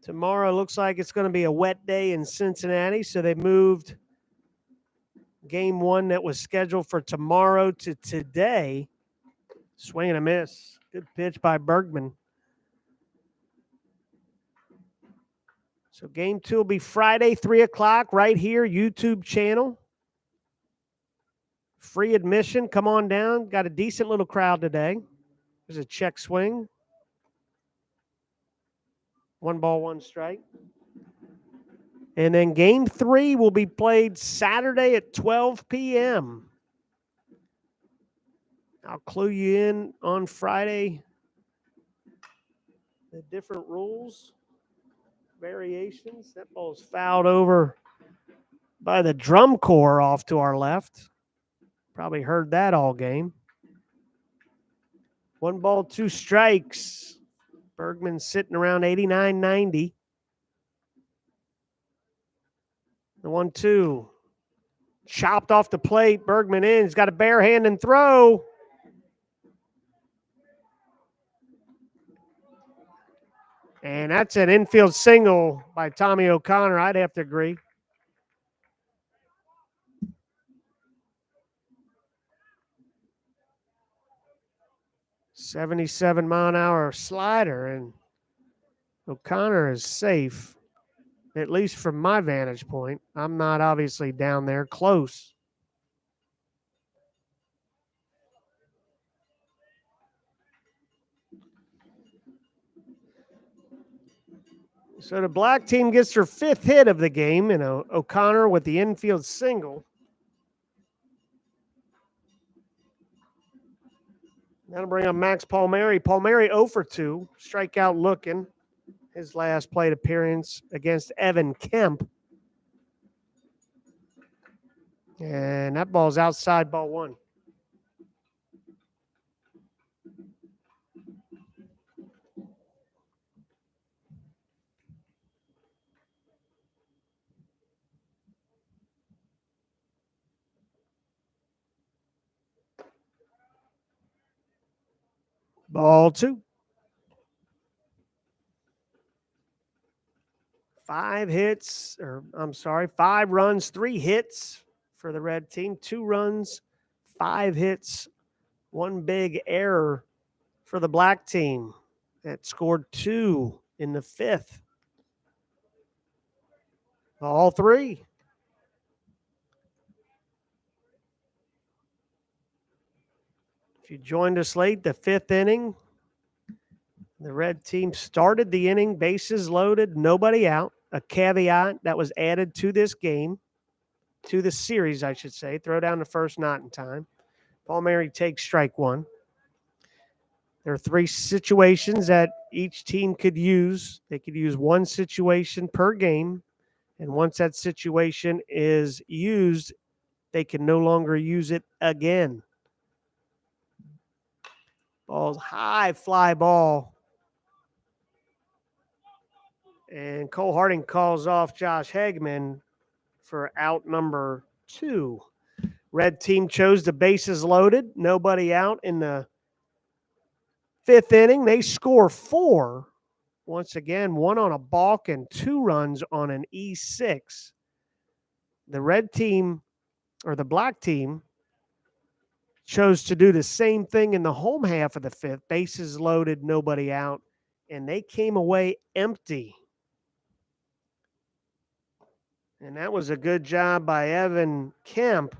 Tomorrow looks like it's going to be a wet day in Cincinnati, so they moved game 1 that was scheduled for tomorrow to today. Swing and a miss. Good pitch by Bergman. So game 2 will be Friday, 3 o'clock, right here, YouTube channel. Free admission. Come on down. Got a decent little crowd today. There's a check swing. 1 ball, 1 strike. And then game 3 will be played Saturday at 12 p.m. I'll clue you in on Friday. The different rules, variations. That ball's fouled over by the drum corps off to our left. Probably heard that all game. 1 ball, 2 strikes. Bergman sitting around 89, 90. The 1-2. Chopped off the plate. Bergman in. He's got a bare hand and throw. And that's an infield single by Tommy O'Connor. I'd have to agree. .77-mile-an-hour slider, and O'Connor is safe, at least from my vantage point. I'm not obviously down there close. So the black team gets their 5th hit of the game, and O'Connor with the infield single. That'll bring up Max Palmieri. Palmieri 0 for 2, strikeout looking. His last plate appearance against Evan Kemp. And that ball's outside, ball 1. Ball 2. 5 runs, 3 hits for the red team. 2 runs, 5 hits, 1 big error for the black team that scored 2 in the 5th. Ball 3. If you joined us late, the 5th inning, the red team started the inning, bases loaded, nobody out. A caveat that was added to this game, to the series, I should say. Throw down the first, not in time. Palmieri takes strike one. There are 3 situations that each team could use. They could use one situation per game. And once that situation is used, they can no longer use it again. Ball's high fly ball. And Cole Harding calls off Josh Hagman for out number 2. Red team chose the bases loaded, nobody out in the 5th inning. They score 4. Once again, 1 on a balk and 2 runs on an E6. The red team, or the black team, chose to do the same thing in the home half of the 5th. Bases loaded, nobody out, and they came away empty. And that was a good job by Evan Kemp,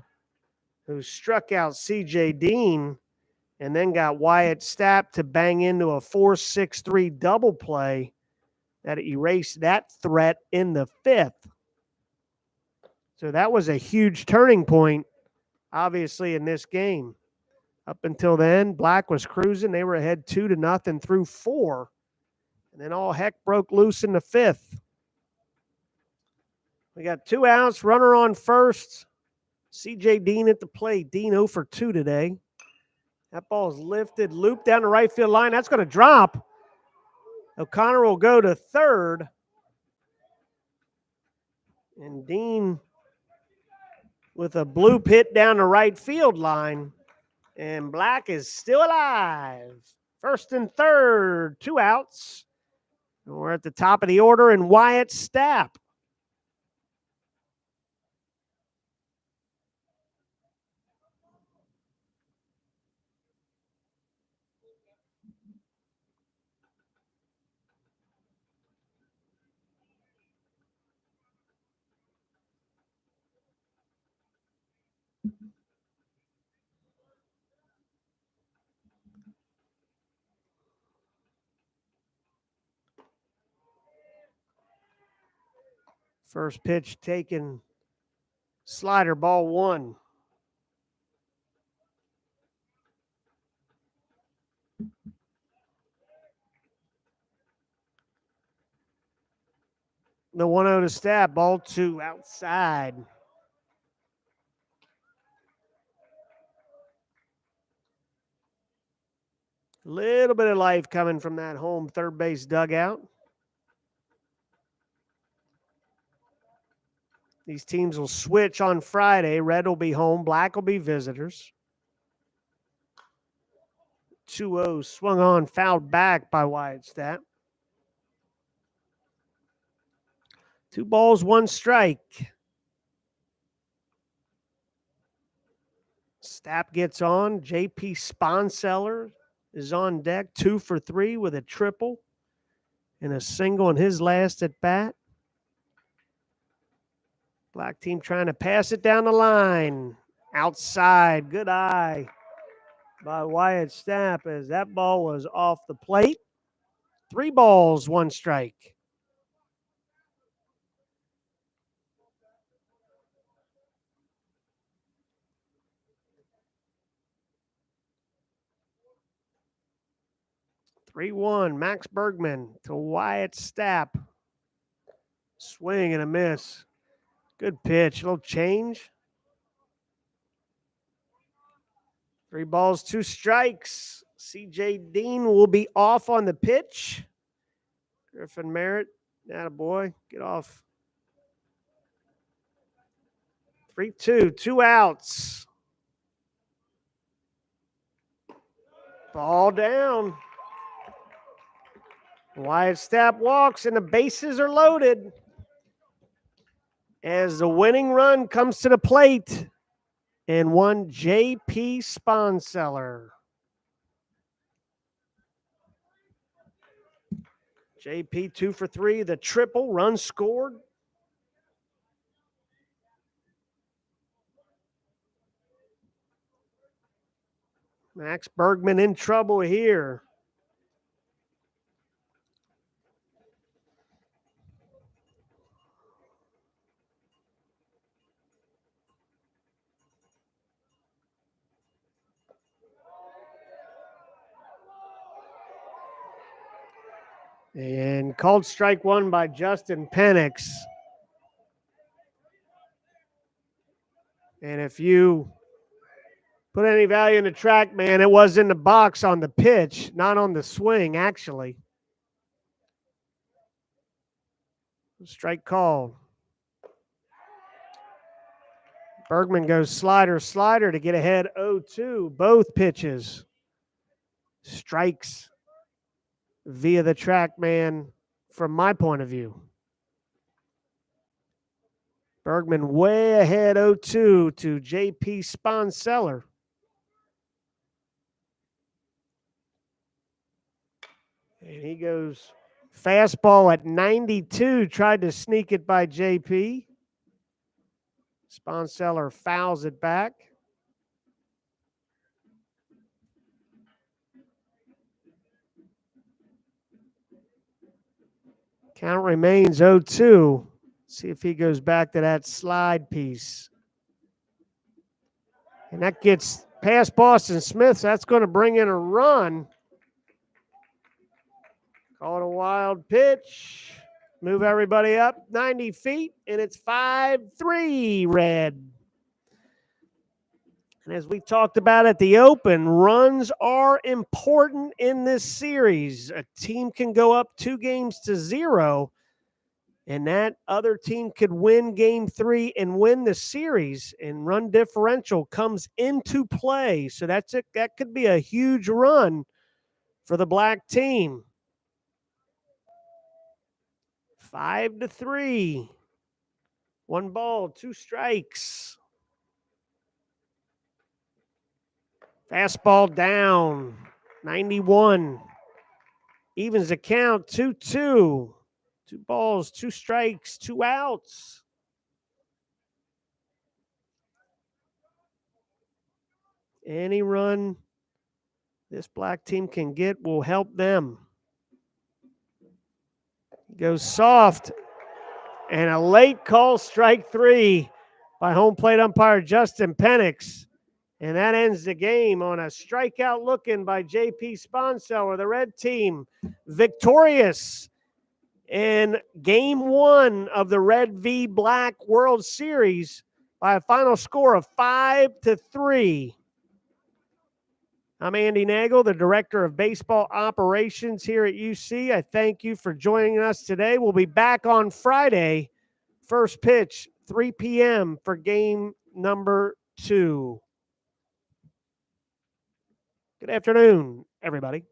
who struck out C.J. Dean and then got Wyatt Stapp to bang into a 4-6-3 double play that erased that threat in the 5th. So that was a huge turning point, obviously, in this game. Up until then, Black was cruising. They were ahead 2-0 through 4. And then all heck broke loose in the 5th. We got 2 outs, runner on first. C.J. Dean at the plate. Dean 0 for 2 today. That ball's lifted, looped down the right field line. That's going to drop. O'Connor will go to third. And Dean with a bloop hit down the right field line. And Black is still alive. First and third, 2 outs. And we're at the top of the order, and Wyatt Stapp. First pitch taken, slider, ball 1. The 1-0 to Stapp, ball 2 outside. Little bit of life coming from that home third base dugout. These teams will switch on Friday. Red will be home. Black will be visitors. 2-0 swung on, fouled back by Wyatt Stapp. 2 balls, 1 strike. Stapp gets on. J.P. Sponseller is on deck, 2 for 3 with a triple and a single in his last at bat. Black team trying to pass it down the line. Outside, good eye by Wyatt Stapp as that ball was off the plate. 3 balls, 1 strike. (3-1) Max Bergman to Wyatt Stapp. Swing and a miss. Good pitch. A little change. 3 balls, 2 strikes. C.J. Dean will be off on the pitch. Griffin Merritt, attaboy, get off. 3-2, 2 outs. Ball down. Wyatt Stapp walks, and the bases are loaded as the winning run comes to the plate, and one J.P. Sponseller. J.P. 2 for 3, the triple, run scored. Max Bergman in trouble here. And called strike one by Justin Penix. And if you put any value in the track, man, it was in the box on the pitch, not on the swing, actually. Strike called. Bergman goes slider to get ahead 0-2. Both pitches. Strikes via the track, man, from my point of view. Bergman way ahead 0-2 to JP Sponseller. And he goes fastball at 92, tried to sneak it by JP. Sponseller fouls it back. Count remains 0-2. See if he goes back to that slide piece. And that gets past Boston Smith. So that's going to bring in a run. Call it a wild pitch. Move everybody up 90 feet, and it's 5-3 Red. And as we talked about at the Open, runs are important in this series. A team can go up 2-0, and that other team could win game 3 and win the series, and run differential comes into play. So that's it. That could be a huge run for the black team. 5-3. 1 ball, 2 strikes. Fastball down, 91. Evens the count, 2-2. 2 balls, 2 strikes, 2 outs. Any run this black team can get will help them. Goes soft, and a late call, strike 3 by home plate umpire Justin Penix. And that ends the game on a strikeout looking by JP Sponseller. The red team victorious in game 1 of the Red v Black World Series by a final score of 5-3. I'm Andy Nagel, the Director of Baseball Operations here at UC. I thank you for joining us today. We'll be back on Friday, first pitch, 3 p.m. for game number 2. Good afternoon, everybody.